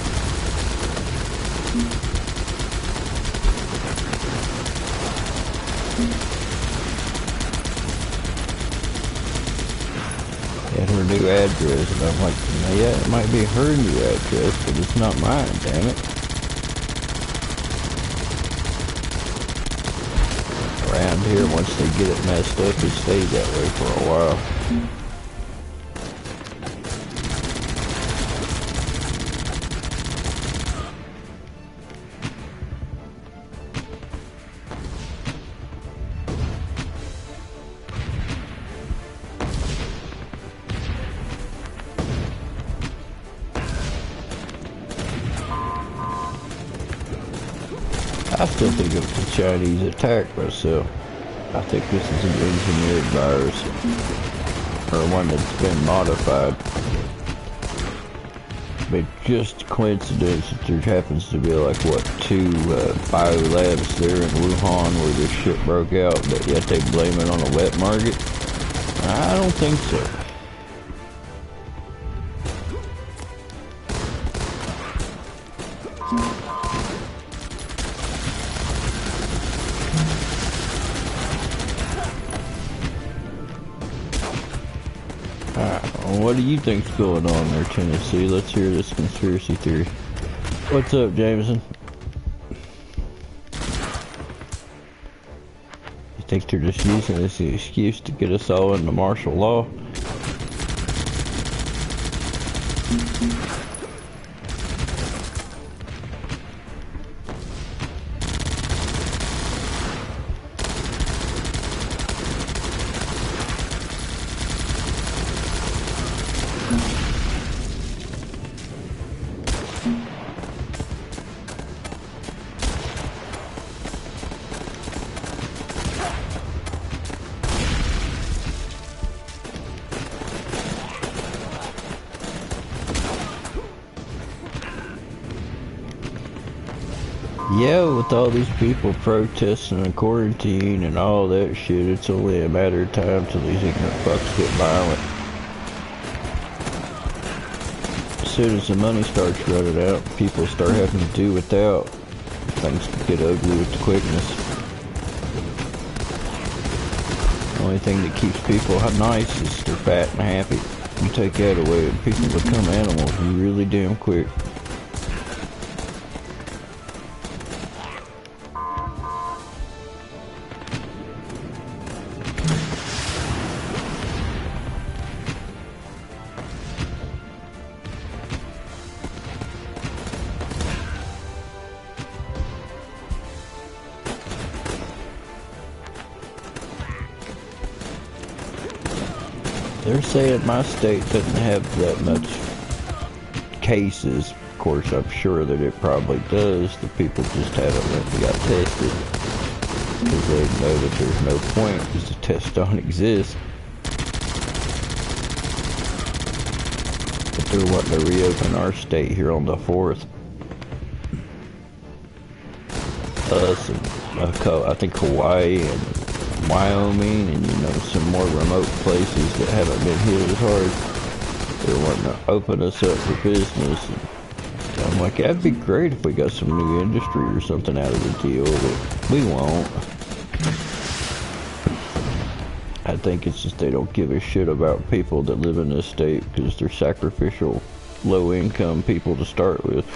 And her new address, and I'm like, yeah, it might be her new address, but it's not mine, damn it. Around here, once they get it messed up, it stays that way for a while. I still think it's a Chinese attack myself. I think this is an engineered virus, or one that's been modified. But just coincidence that there happens to be like, what, 2 bio labs there in Wuhan where this shit broke out, but yet they blame it on a wet market? I don't think so. What do you think's going on there, Tennessee? Let's hear this conspiracy theory. What's up, Jameson? You think they're just using this as an excuse to get us all into martial law? Yeah, with all these people protesting and quarantine and all that shit, it's only a matter of time till these ignorant fucks get violent. As soon as the money starts running out, people start having to do without. Things can get ugly with the quickness. The only thing that keeps people nice is they're fat and happy. You take that away and people become animals really damn quick. They're saying my state doesn't have that much cases. Of course, I'm sure that it probably does. The people just haven't went and got tested because they know that there's no point because the tests don't exist. But they're wanting to reopen our state here on the 4th. Us and I think Hawaii and Wyoming and, you know, some more remote places that haven't been hit as hard. They're wanting to open us up for business. And I'm like, that'd be great if we got some new industry or something out of the deal, but we won't. I think it's just they don't give a shit about people that live in this state because they're sacrificial, low-income people to start with.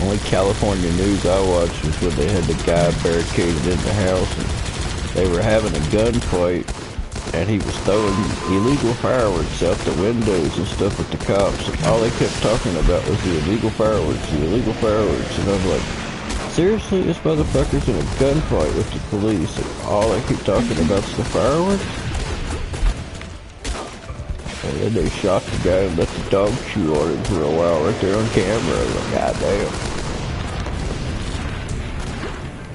Only California news I watched was when they had the guy barricaded in the house and they were having a gunfight and he was throwing illegal fireworks out the windows and stuff at the cops, and all they kept talking about was the illegal fireworks, the illegal fireworks. And I'm like, seriously, this motherfucker's in a gunfight with the police and all they keep talking about is the fireworks? And then they shot the guy and let the dog chew on him for a while right there on camera. I was like, god damn.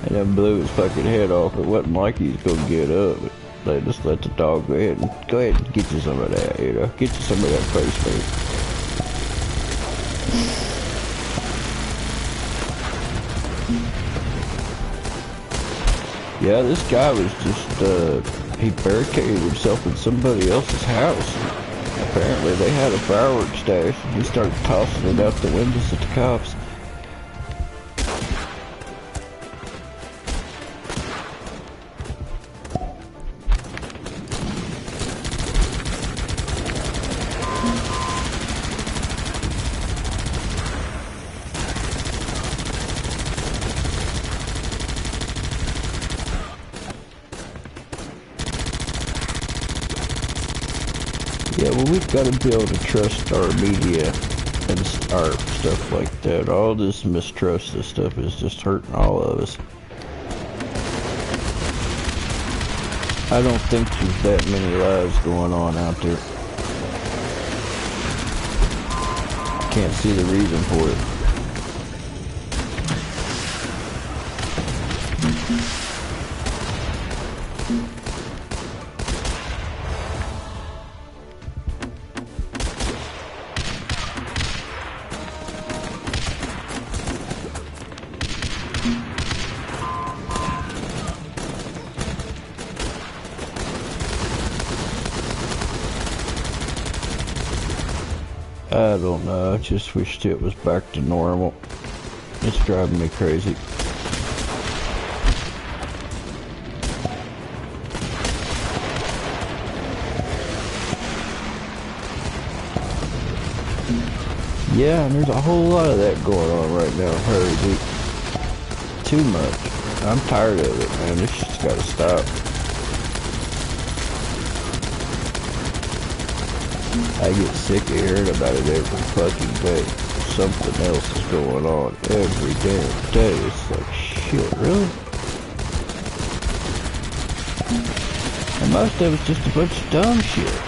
And then blew his fucking head off. It wasn't like he was gonna get up. They just let the dog go ahead and get you some of that, you know. Get you some of that face paint. Yeah, this guy was just he barricaded himself in somebody else's house. Apparently they had a fireworks stash and he started tossing it out the windows at the cops. Yeah, well, we've got to be able to trust our media and our stuff like that. All this mistrust and stuff is just hurting all of us. I don't think there's that many lives going on out there. can't see the reason for it. I don't know, I just wished it was back to normal. It's driving me crazy. Yeah, and there's a whole lot of that going on right now. Hurry, dude. Too much. I'm tired of it, man. This shit's gotta stop. I get sick of hearing about it every fucking day. Something else is going on every damn day. It's like, shit, really? And most of it's just a bunch of dumb shit.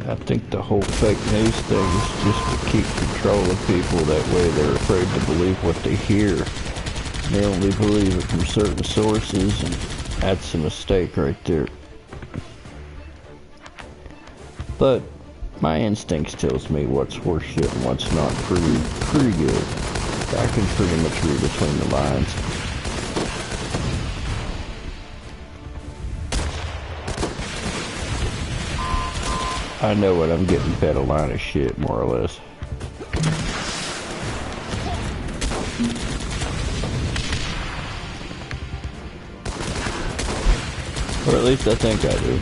I think the whole fake news thing is just to keep control of people. That way they're afraid to believe what they hear. They only believe it from certain sources, and that's a mistake right there. But my instincts tells me what's horseshit and what's not pretty good. I can pretty much read between the lines. I know when I'm getting fed a line of shit, more or less. Or at least I think I do.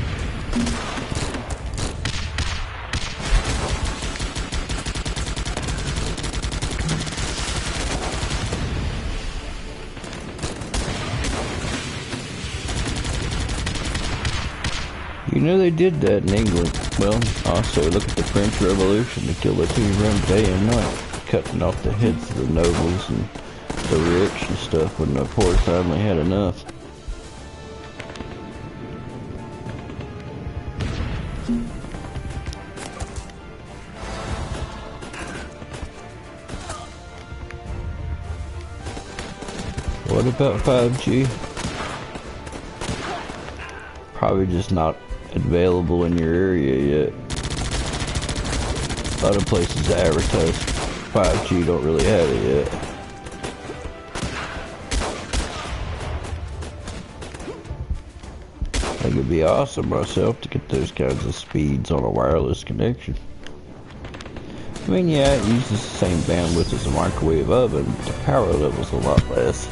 You know they did that in England. Well, also look at the French Revolution. They killed the king around day and night, cutting off the heads of the nobles and the rich and stuff when the poor finally had enough. What about 5G? Probably just not available in your area yet. A lot of places that advertise 5G don't really have it yet. I think it'd be awesome myself to get those kinds of speeds on a wireless connection. I mean, yeah, it uses the same bandwidth as a microwave oven, but the power level's a lot less.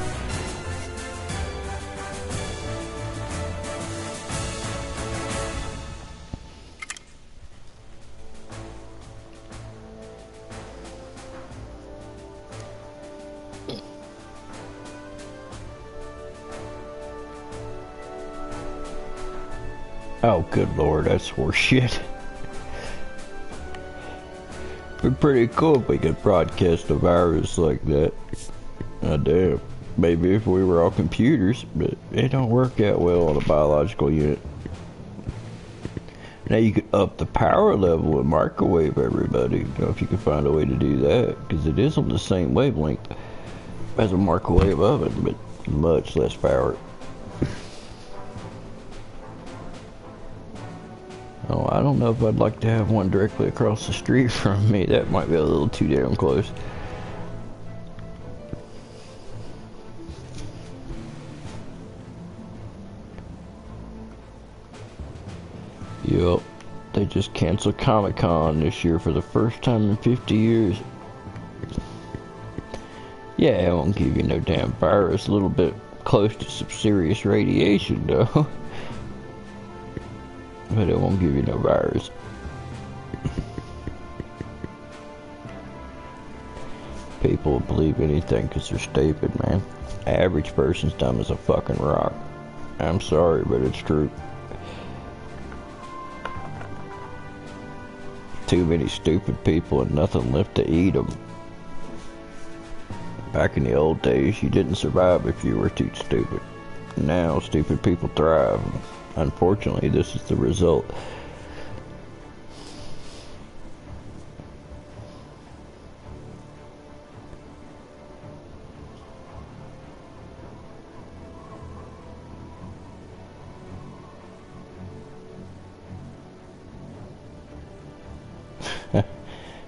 Oh, good lord, that's horseshit. It'd be pretty cool if we could broadcast a virus like that. Oh, damn. Maybe if we were all computers, but it don't work out well on a biological unit. Now you could up the power level and microwave everybody, you know, if you could find a way to do that, because it is on the same wavelength as a microwave oven, but much less power. Oh, I don't know if I'd like to have one directly across the street from me. That might be a little too damn close. Yup, they just canceled Comic-Con this year for the first time in 50 years. Yeah, it won't give you no damn virus. A little bit close to some serious radiation, though. But it won't give you no virus. People believe anything because they're stupid, man. Average person's dumb as a fucking rock. I'm sorry, but it's true. too many stupid people and nothing left to eat them. Back in the old days, you didn't survive if you were too stupid. Now, stupid people thrive. Unfortunately, this is the result.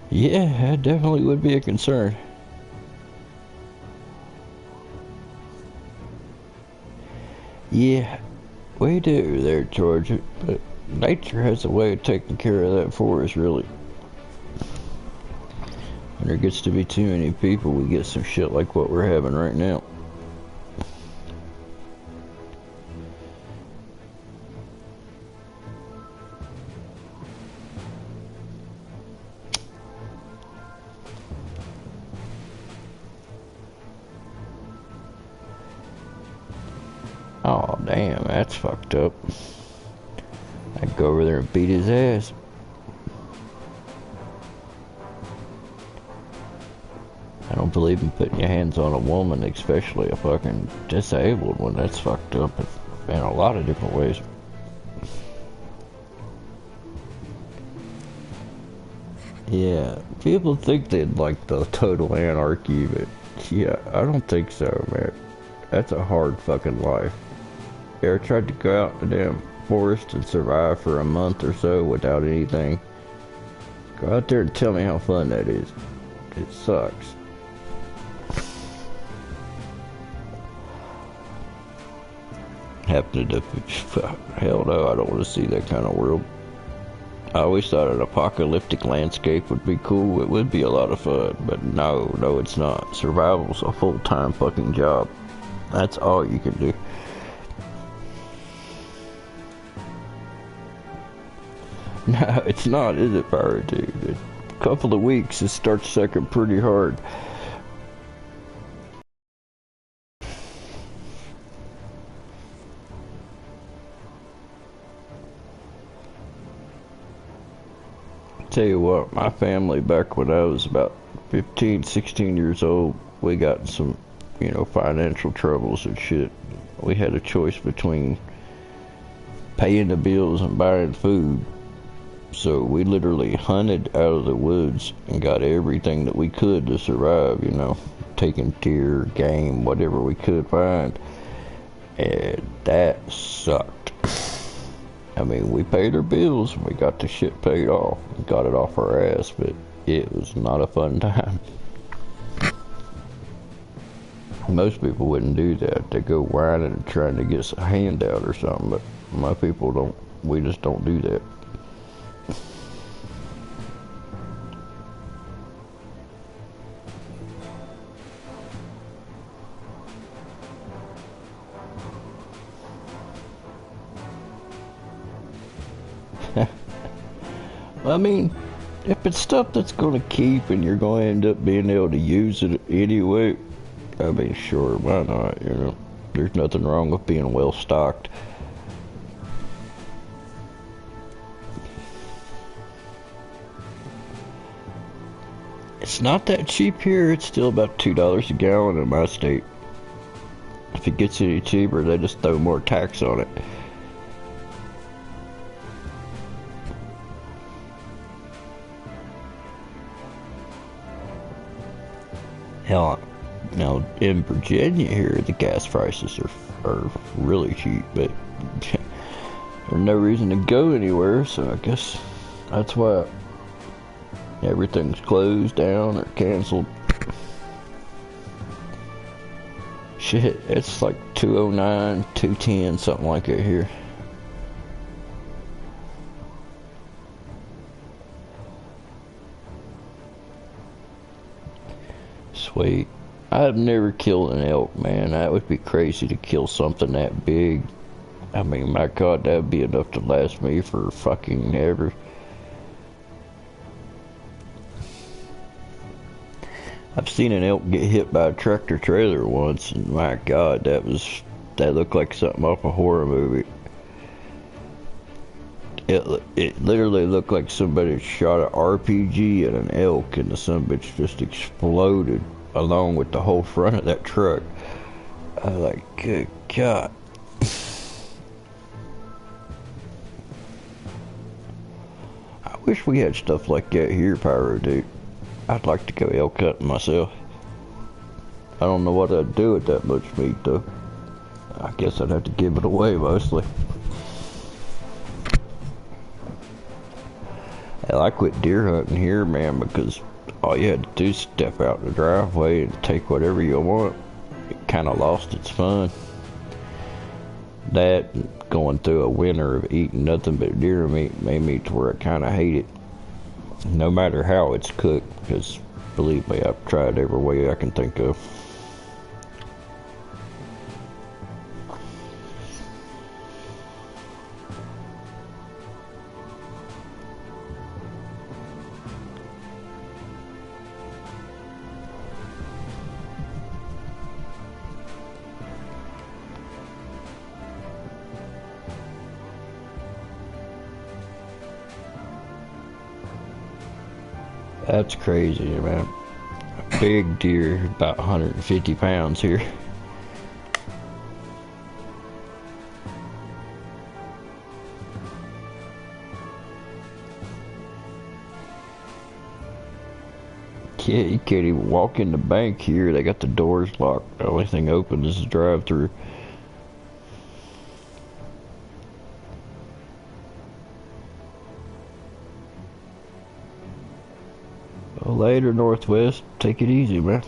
Yeah, that definitely would be a concern. Yeah, we do there, Georgia, but nature has a way of taking care of that for us, really. When there gets to be too many people, we get some shit like what we're having right now. Oh, damn, that's fucked up. I'd go over there and beat his ass. I don't believe in putting your hands on a woman, especially a fucking disabled one. That's fucked up in a lot of different ways. Yeah, people think they'd like the total anarchy, but yeah, I don't think so, man. That's a hard fucking life. You ever tried to go out in the damn forest and survive for a month or so without anything? Go out there and tell me how fun that is. It sucks. Happened to... Hell no, I don't want to see that kind of world. I always thought an apocalyptic landscape would be cool. It would be a lot of fun, but no, it's not. Survival's a full-time fucking job. That's all you can do. No, it's not, is it, Pyro, dude? In a couple of weeks, it starts sucking pretty hard. Tell you what, my family, back when I was about 15, 16 years old, we got in some, financial troubles and shit. We had a choice between paying the bills and buying food. So we literally hunted out of the woods and got everything that we could to survive, taking deer, game, whatever we could find. And that sucked. I mean, we paid our bills and we got the shit paid off. We got it off our ass, but it was not a fun time. Most people wouldn't do that. They go whining and trying to get a handout or something, but my people don't. We just don't do that. I mean, if it's stuff that's going to keep and you're going to end up being able to use it anyway, I mean, sure, why not, There's nothing wrong with being well stocked. It's not that cheap here. It's still about $2 a gallon in my state. If it gets any cheaper, they just throw more tax on it. Hell, now in Virginia here, the gas prices are really cheap, but there's no reason to go anywhere, so I guess that's why everything's closed down or canceled. Shit, it's like 209, 210, something like that here. Sweet. I've never killed an elk, man. That would be crazy to kill something that big. I mean, my God, that'd be enough to last me for fucking ever. I've seen an elk get hit by a tractor trailer once, and my God, that looked like something off a horror movie. It literally looked like somebody shot an RPG at an elk, and the son of a bitch just exploded along with the whole front of that truck. I was like, good God. I wish we had stuff like that here, Pyro, dude. I'd like to go elk hunting myself. I don't know what I'd do with that much meat, though. I guess I'd have to give it away, mostly. I quit deer hunting here, man, because all you had to do is step out in the driveway and take whatever you want. It kind of lost its fun. That, going through a winter of eating nothing but deer meat, made me to where I kind of hate it. No matter how it's cooked, because believe me, I've tried every way I can think of. That's crazy, man. A big deer, about 150 pounds here. Yeah, you can't even walk in the bank here. They got the doors locked. The only thing open is the drive-through. Well, later, Northwest. Take it easy, man.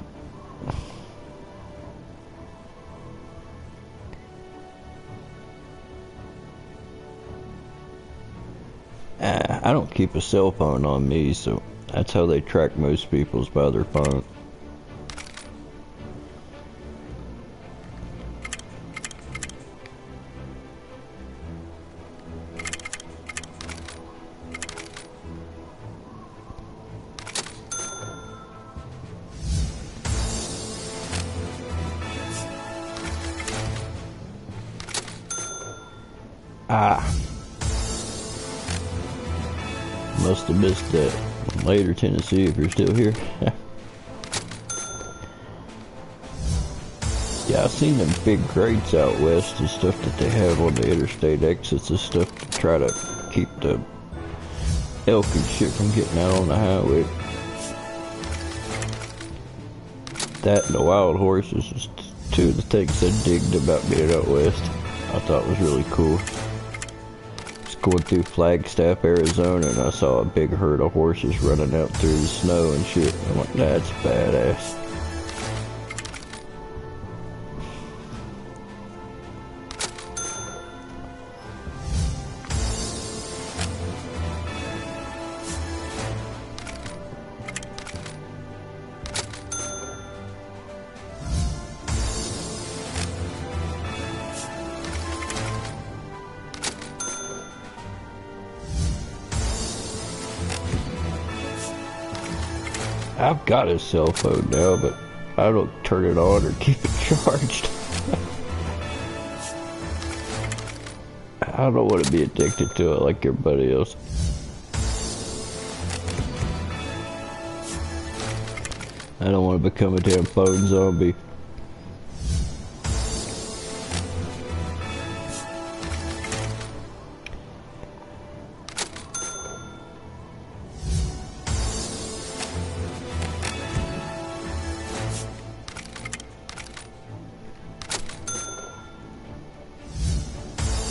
I don't keep a cell phone on me, so that's how they track most people's by their phone. Must have missed that. Later, Tennessee, if you're still here. Yeah, I've seen them big crates out west and stuff that they have on the interstate exits and stuff to try to keep the elk and shit from getting out on the highway. That and the wild horses is two of the things I digged about being out west. I thought was really cool. Going through Flagstaff, Arizona, and I saw a big herd of horses running out through the snow and shit. I'm like, that's badass. I've got a cell phone now, but I don't turn it on or keep it charged. I don't want to be addicted to it like everybody else. I don't want to become a damn phone zombie.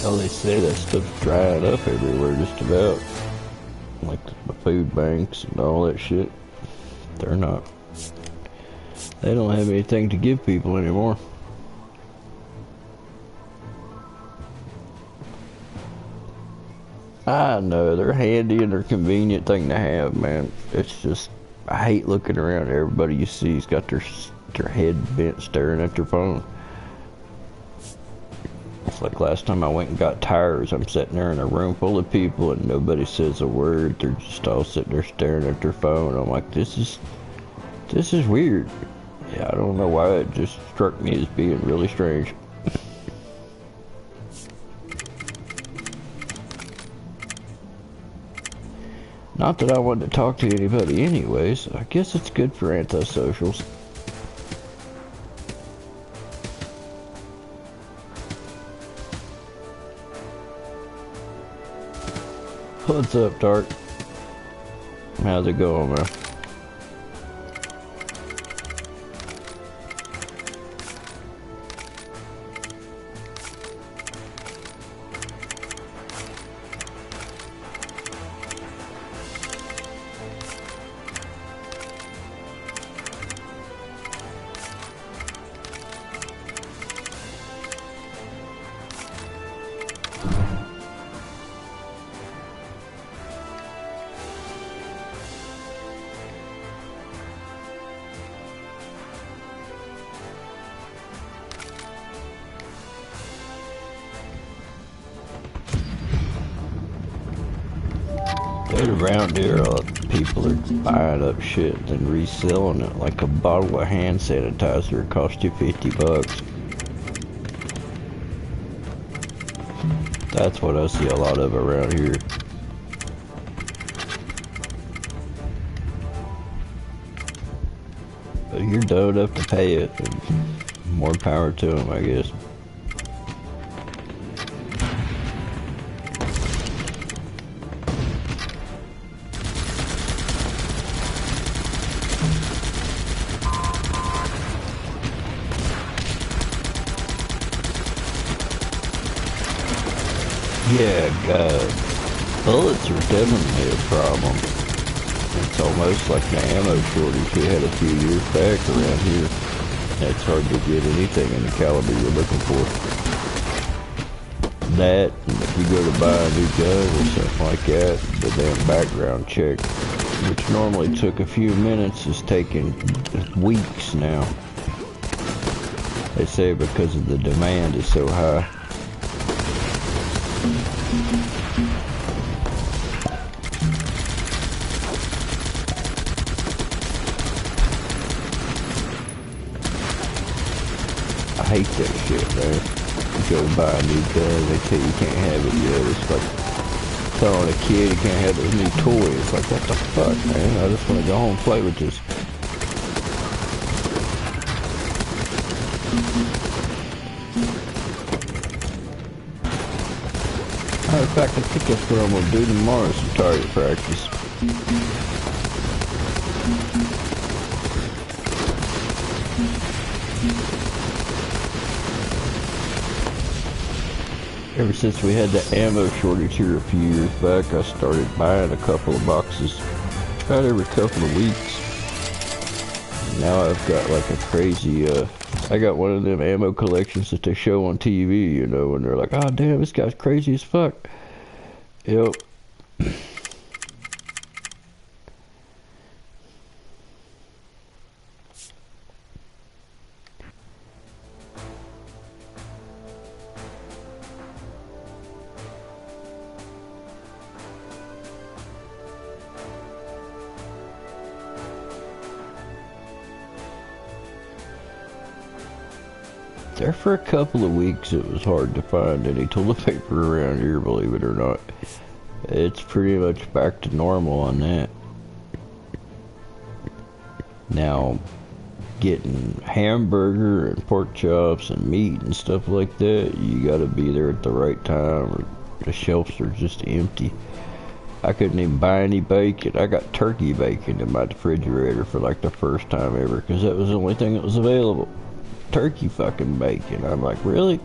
Oh, they say that stuff's drying up everywhere just about. Like the food banks and all that shit. They're not. They don't have anything to give people anymore. I know, they're handy and they're a convenient thing to have, man. It's just, I hate looking around. Everybody you see's got their head bent staring at their phone. It's like last time I went and got tires. I'm sitting there in a room full of people and nobody says a word. They're just all sitting there staring at their phone. I'm like, this is weird. Yeah, I don't know why it just struck me as being really strange. Not that I want to talk to anybody anyways. I guess it's good for antisocials. What's up, Dark? How's it going, man? Around here, people are buying up shit and reselling it. Like a bottle of hand sanitizer cost you $50. That's what I see a lot of around here. But you're dumb enough to pay it, and more power to them, I guess. Yeah, bullets are definitely a problem. It's almost like the ammo shortage we had a few years back around here. It's hard to get anything in the caliber you're looking for. That, and if you go to buy a new gun or something like that, the damn background check, which normally took a few minutes, is taking weeks now. They say because of the demand is so high. I hate that shit, man. You go buy a new gun, they tell you can't have it yet. It's like telling a kid he can't have his new toy. It's like, what the fuck, man? I just want to go home and play with this. Matter of fact, I think that's what I'm going to do tomorrow, some target practice. Ever since we had the ammo shortage here a few years back, I started buying a couple of boxes about every couple of weeks. Now I've got like a crazy, I got one of them ammo collections that they show on TV, you know, and they're like, oh damn, this guy's crazy as fuck. Yep. There for a couple of weeks it was hard to find any toilet paper around here, believe it or not. It's pretty much back to normal on that. Now, getting hamburger and pork chops and meat and stuff like that, you gotta be there at the right time or the shelves are just empty. I couldn't even buy any bacon. I got turkey bacon in my refrigerator for like the first time ever because that was the only thing that was available. Turkey fucking bacon. I'm like, really?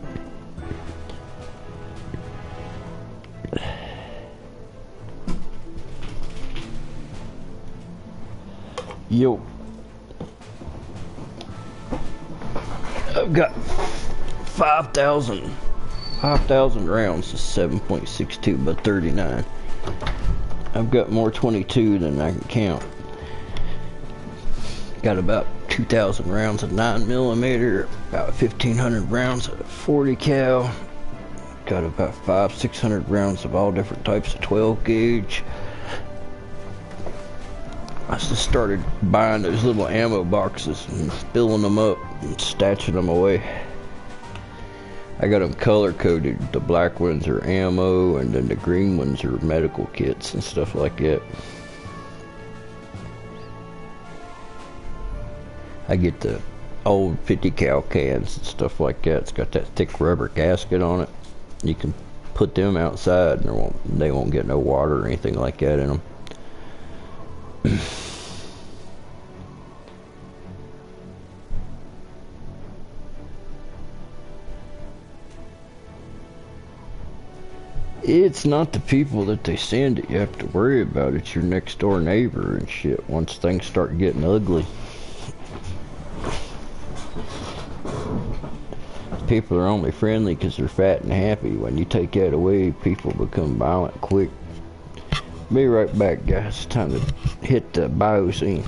Yo. I've got 5,000 rounds of 7.62 by 39. I've got more 22 than I can count. Got about 2,000 rounds of 9mm, about 1,500 rounds of 40 cal. Got about 500-600 rounds of all different types of 12 gauge. I just started buying those little ammo boxes and filling them up and stashing them away. I got them color coded. The black ones are ammo and then the green ones are medical kits and stuff like that. I get the old 50 cal cans and stuff like that. It's got that thick rubber gasket on it. You can put them outside and they won't get no water or anything like that in them. It's not the people that they send that you have to worry about. It's your next door neighbor and shit once things start getting ugly. People are only friendly because they're fat and happy. When you take that away, people become violent quick. Be right back, guys. Time to hit the bio scene.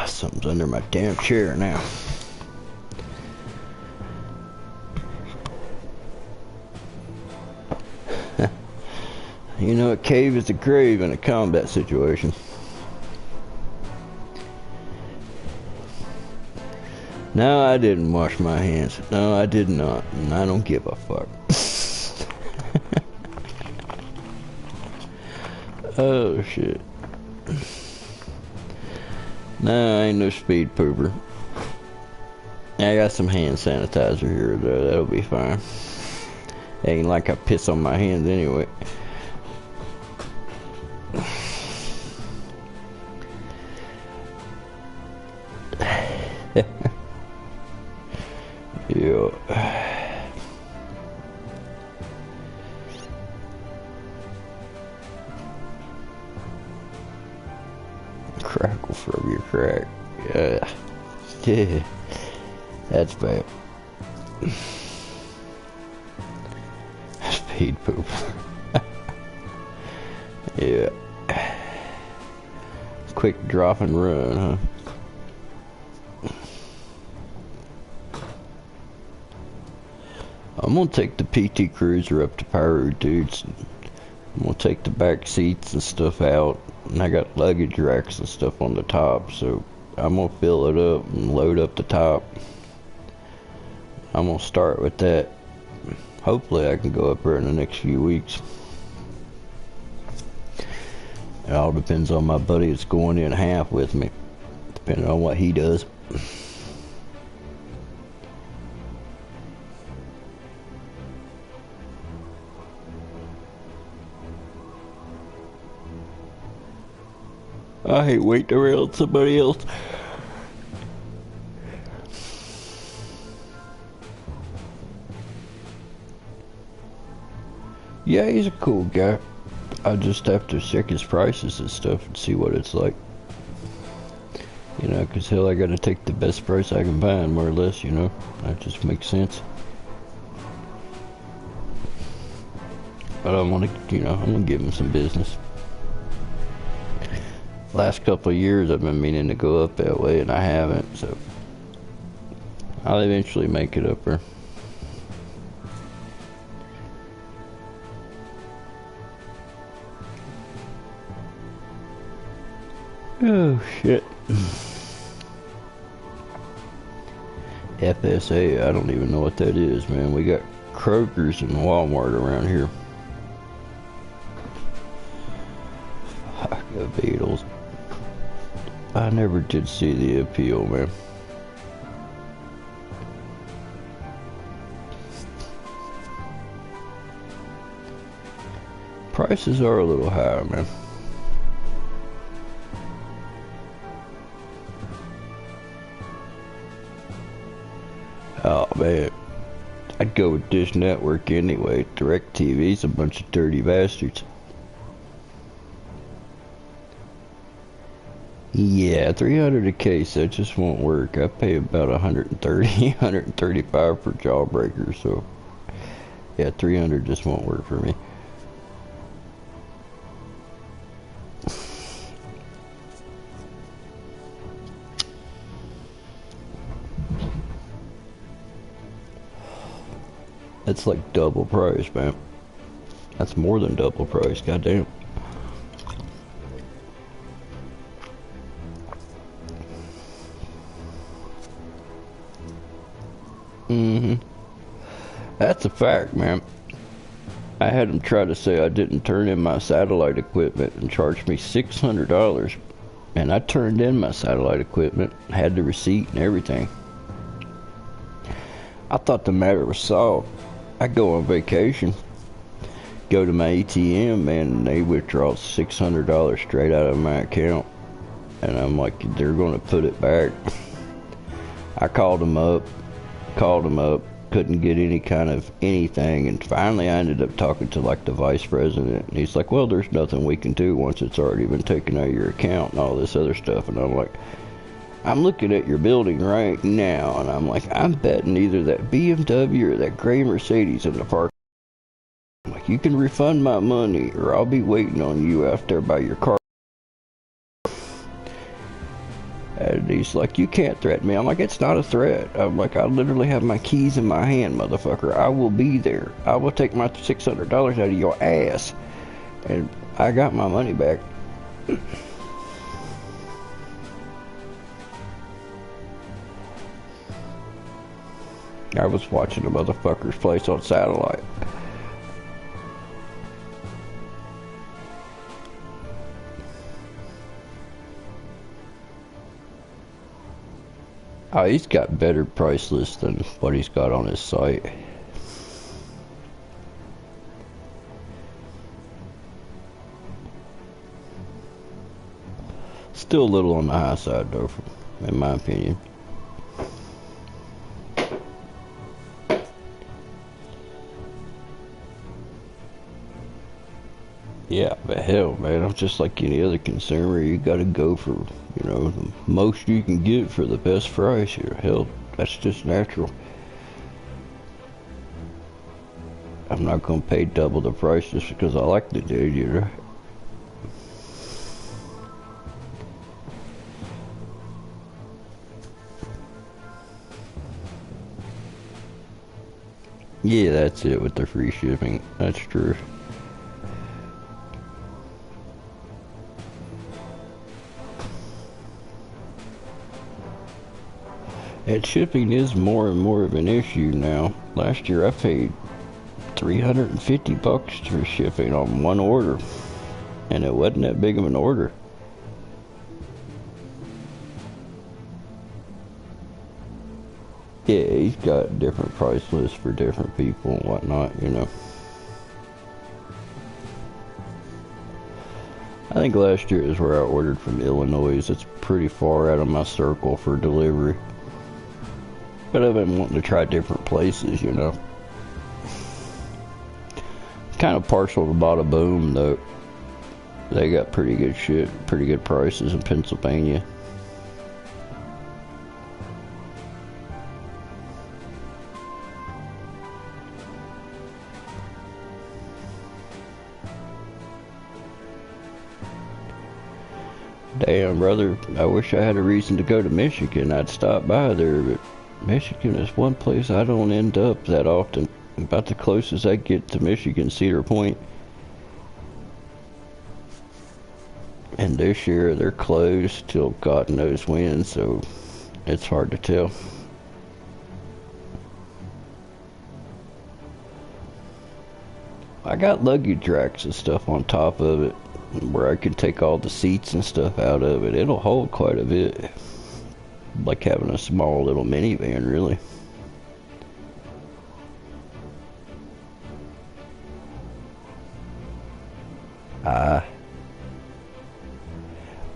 Something's under my damn chair now. You know, a cave is a grave in a combat situation. No, I didn't wash my hands. No, I did not. And I don't give a fuck. Oh, shit. No, I ain't no speed pooper. I got some hand sanitizer here, though. That'll be fine. Ain't like I piss on my hands anyway. Yeah. Crackle from your crack. Yeah. Yeah. That's bad. Speed poop. Yeah. Quick drop and run, huh? I'm gonna take the PT Cruiser up to Pyro, dudes. I'm gonna take the back seats and stuff out, and I got luggage racks and stuff on the top, so I'm gonna fill it up and load up the top. I'm gonna start with that. Hopefully I can go up there in the next few weeks. It all depends on my buddy that's going in half with me, depending on what he does. I hate waiting around somebody else. Yeah, he's a cool guy. I just have to check his prices and stuff and see what it's like. You know, because hell, I gotta take the best price I can find, more or less, you know. That just makes sense. But I want to, you know, I'm gonna give him some business. Last couple of years, I've been meaning to go up that way, and I haven't, so I'll eventually make it up there. Oh, shit. FSA, I don't even know what that is, man. We got Kroger's and Walmart around here. Fuck the Beatles. I never did see the appeal, man. Prices are a little high, man. Oh, man. I'd go with Dish Network anyway. DirecTV's a bunch of dirty bastards. Yeah, 300 a case, that just won't work. I pay about 130, 135 for Jawbreaker, so yeah, 300 just won't work for me. That's like double price, man. That's more than double price, goddamn. That's a fact, man. I had them try to say I didn't turn in my satellite equipment and charged me $600. And I turned in my satellite equipment, had the receipt and everything. I thought the matter was solved. I go on vacation, go to my ATM, man, and they withdraw $600 straight out of my account. And I'm like, they're going to put it back. I called them up, couldn't get any kind of anything, and finally I ended up talking to like the vice president, and he's like, well, there's nothing we can do once it's already been taken out of your account and all this other stuff. And I'm like, I'm looking at your building right now, and I'm like, I'm betting either that BMW or that gray Mercedes in the park. I'm like, you can refund my money or I'll be waiting on you out there by your car. And he's like, you can't threaten me. I'm like, it's not a threat. I'm like, I literally have my keys in my hand, motherfucker. I will be there. I will take my $600 out of your ass. And I got my money back. I was watching the motherfucker's place on satellite. Oh, he's got better price lists than what he's got on his site. Still a little on the high side, though, in my opinion. Yeah, but hell, man, I'm just like any other consumer. You gotta go for, you know, the most you can get for the best price here. Hell, that's just natural. I'm not gonna pay double the price just because I like the dude, you know. Yeah, that's it with the free shipping. That's true. And shipping is more and more of an issue now. Last year I paid $350 for shipping on one order, and it wasn't that big of an order. Yeah, he's got different price lists for different people and whatnot, you know. I think last year is where I ordered from Illinois. It's pretty far out of my circle for delivery. But I've been wanting to try different places, you know. Kind of partial to Bada Boom though. They got pretty good shit, pretty good prices in Pennsylvania. Damn, brother, I wish I had a reason to go to Michigan. I'd stop by there, but Michigan is one place I don't end up that often. About the closest I get to Michigan, Cedar Point. And this year they're closed till God knows when, so it's hard to tell. I got luggage racks and stuff on top of it where I can take all the seats and stuff out of it. It'll hold quite a bit. Like having a small little minivan, really.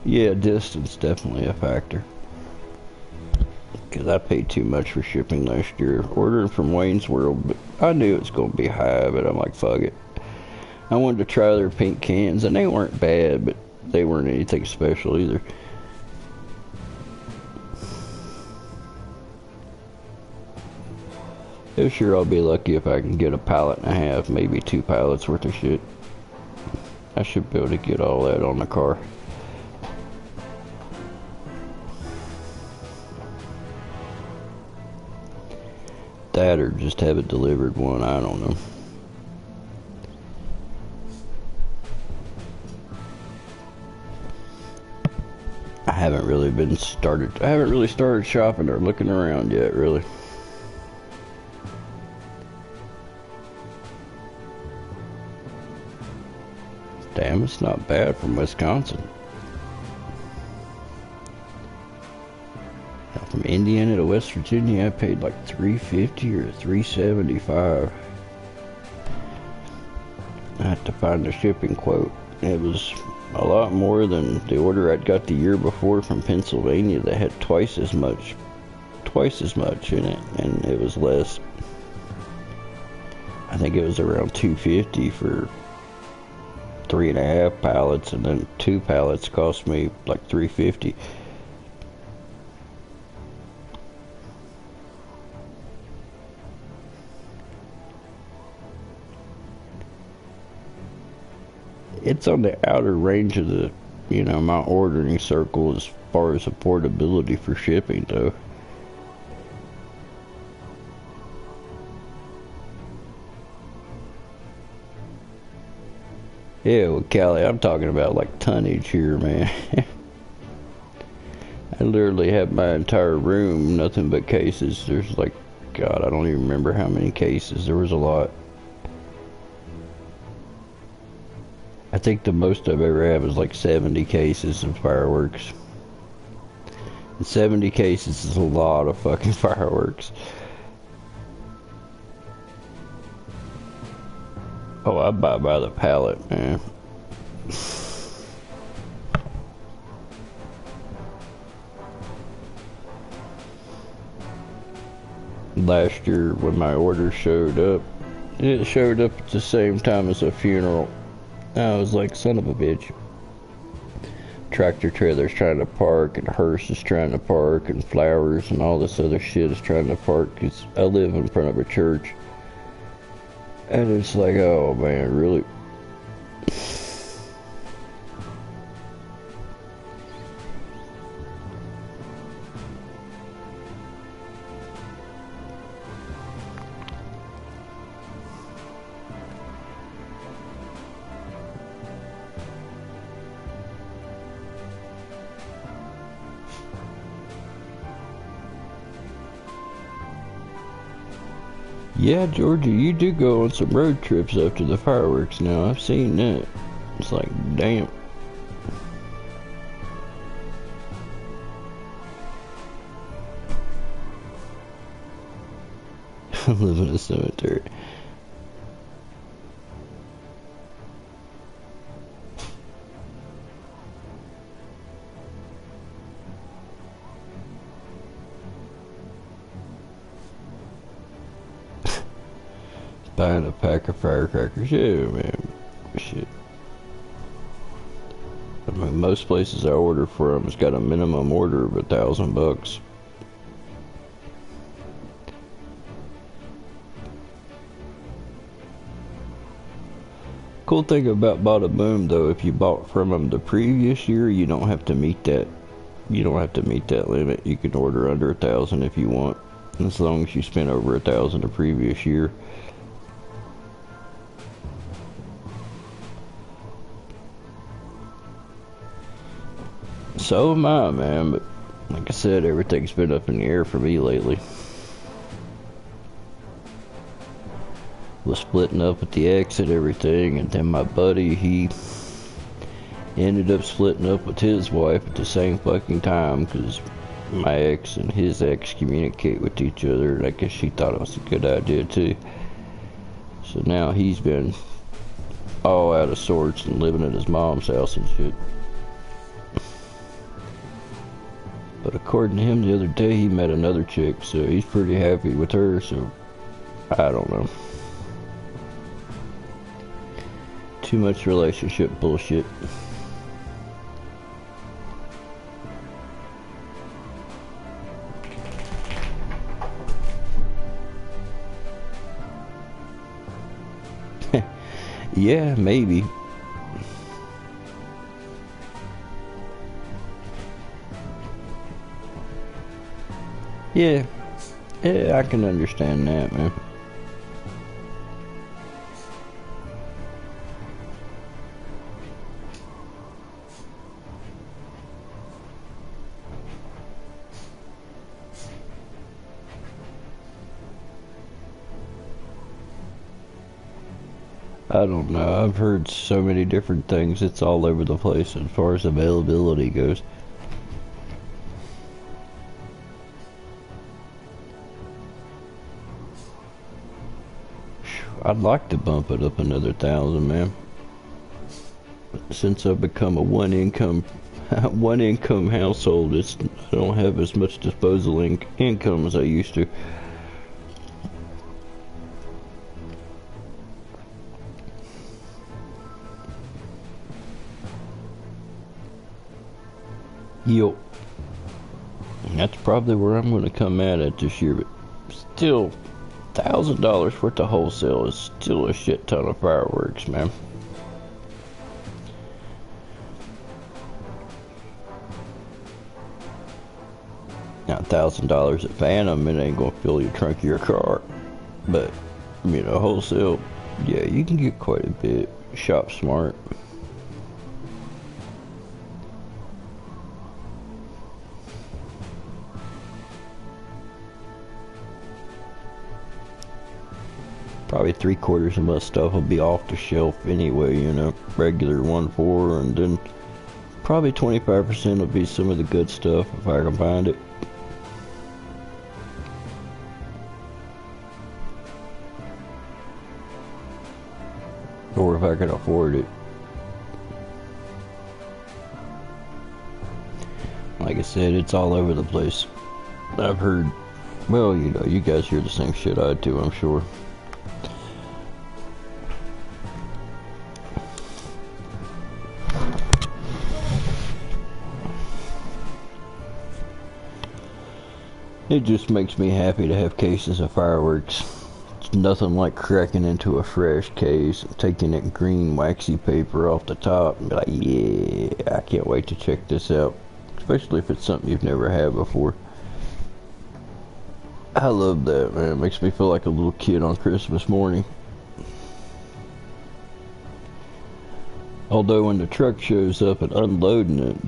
Yeah, distance definitely a factor. Because I paid too much for shipping last year. Ordering from Wayne's World, but I knew it was going to be high, but I'm like, fuck it. I wanted to try their pink cans, and they weren't bad, but they weren't anything special either. This year I'll be lucky if I can get a pallet and a half, maybe 2 pallets worth of shit. I should be able to get all that on the car. That or just have it delivered one, I don't know. I haven't really started shopping or looking around yet, really. Damn, it's not bad from Wisconsin. From Indiana to West Virginia, I paid like $3.50 or $3.75. I had to find the shipping quote. It was a lot more than the order I'd got the year before from Pennsylvania that had twice as much in it, and it was less. I think it was around $2.50 for 3.5 pallets, and then 2 pallets cost me like $3.50. It's on the outer range of the, my ordering circle as far as affordability for shipping, though. Yeah, well, Callie, I'm talking about like tonnage here, man. I literally have my entire room, nothing but cases. There's like, God, I don't even remember how many cases. There was a lot. I think the most I've ever had was like 70 cases of fireworks. And 70 cases is a lot of fucking fireworks. Oh, I buy by the pallet, man. Last year when my order showed up, it showed up at the same time as a funeral. I was like, son of a bitch. Tractor trailers trying to park, and hearse is trying to park, and flowers and all this other shit is trying to park, because I live in front of a church. And it's like, oh man, really? Yeah, Georgia, you do go on some road trips after the fireworks now. I've seen that. It's like, damn. I live in a cemetery. Buying a pack of firecrackers, yeah, man. Shit. I mean, most places I order from has got a minimum order of $1,000. Cool thing about Bada Boom, though, if you bought from them the previous year, you don't have to meet that. You don't have to meet that limit. You can order under 1,000 if you want, as long as you spent over 1,000 the previous year. So am I, man. But like I said, everything's been up in the air for me lately. Was splitting up with the ex and everything, and then my buddy, he ended up splitting up with his wife at the same fucking time, because my ex and his ex communicate with each other, and I guess she thought it was a good idea too. So now he's been all out of sorts and living at his mom's house and shit. But according to him, the other day he met another chick, so he's pretty happy with her, so I don't know. Too much relationship bullshit. Yeah, maybe. Yeah, I can understand that, man. I don't know. I've heard so many different things. It's all over the place as far as availability goes. I'd like to bump it up another 1,000, man. Since I've become a one income household, I don't have as much disposable income as I used to. Yo, that's probably where I'm going to come at this year, but still, $1,000 worth of wholesale is still a shit ton of fireworks, man. Now, $1,000 at Phantom, it ain't gonna fill your trunk of your car, but you know, wholesale, yeah, you can get quite a bit. Shop smart. Probably 3/4 of my stuff will be off the shelf anyway, you know, regular 1.4, and then probably 25% will be some of the good stuff if I can find it. Or if I can afford it. Like I said, it's all over the place. I've heard, well, you know, you guys hear the same shit I do, I'm sure. It just makes me happy to have cases of fireworks. It's nothing like cracking into a fresh case and taking that green waxy paper off the top and be like, yeah, I can't wait to check this out. Especially if it's something you've never had before. I love that, man. It makes me feel like a little kid on Christmas morning. Although when the truck shows up and unloading it,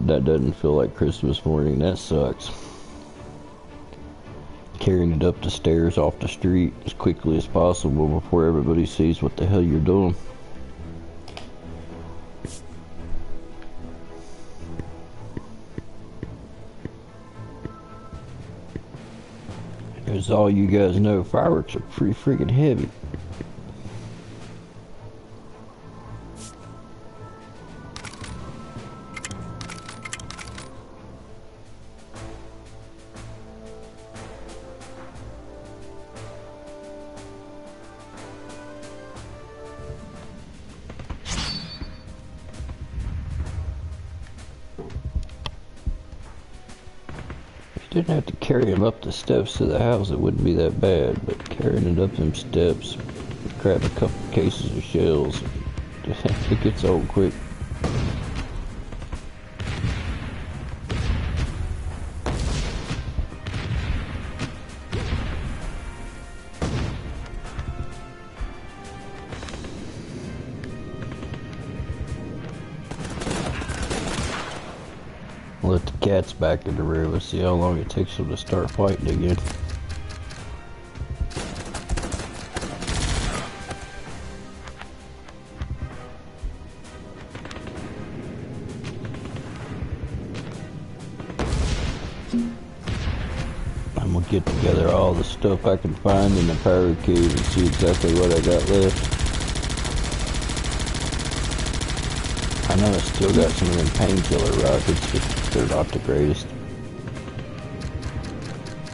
that doesn't feel like Christmas morning. That sucks. Carrying it up the stairs off the street as quickly as possible before everybody sees what the hell you're doing. As all you guys know, fireworks are pretty freaking heavy. Didn't have to carry him up the steps to the house, it wouldn't be that bad, but carrying it up them steps, grab a couple cases of shells, it gets old quick. Let the cats back in the room and see how long it takes them to start fighting again. I'm gonna get together all the stuff I can find in the pyro cave and see exactly what I got left. I know I still got some of them painkiller rockets, but they're not the greatest.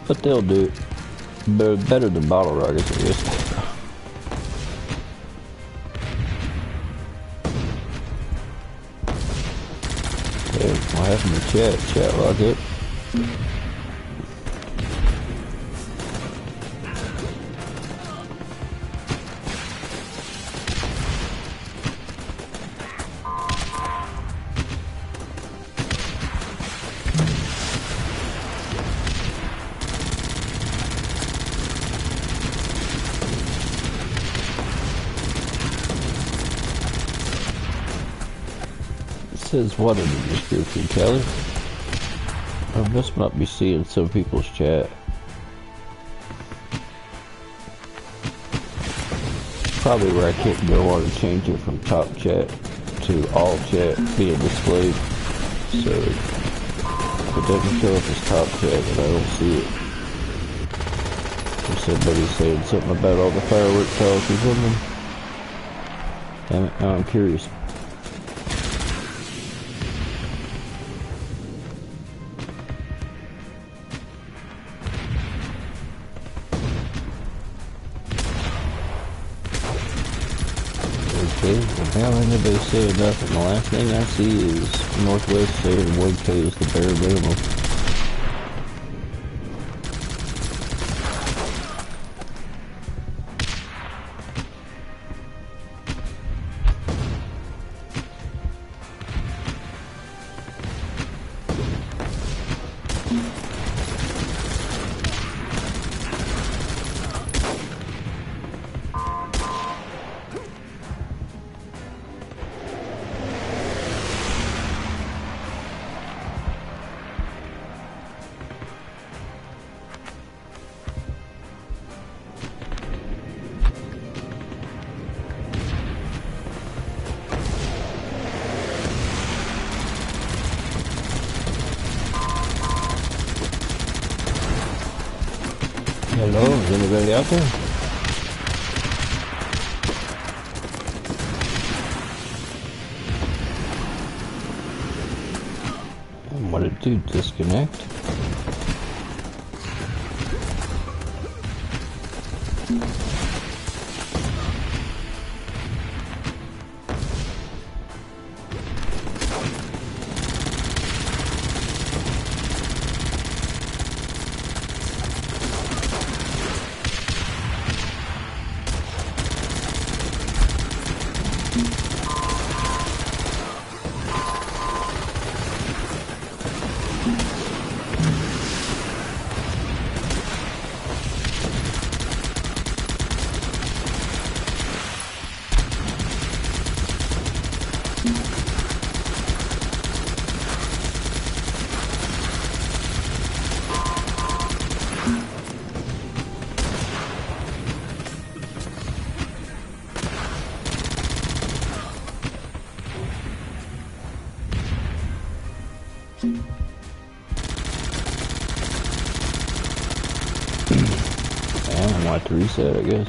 But they'll do it. Better than bottle rockets, I guess. Okay, what happened to chat rocket? Says what in the description, Kelly? I must not be seeing some people's chat. Probably where I can't go on and change it from top chat to all chat being displayed. So if it doesn't show up as top chat, then I don't see it. Or somebody saying something about all the firework talk or something. Damn it, now I'm curious. Okay, well now anybody saying nothing. The last thing I see is Northwest saying 1K is the bare minimum. Hello, is anybody out there? And what did it do? Disconnect? Yeah, I'm gonna have to reset, I guess.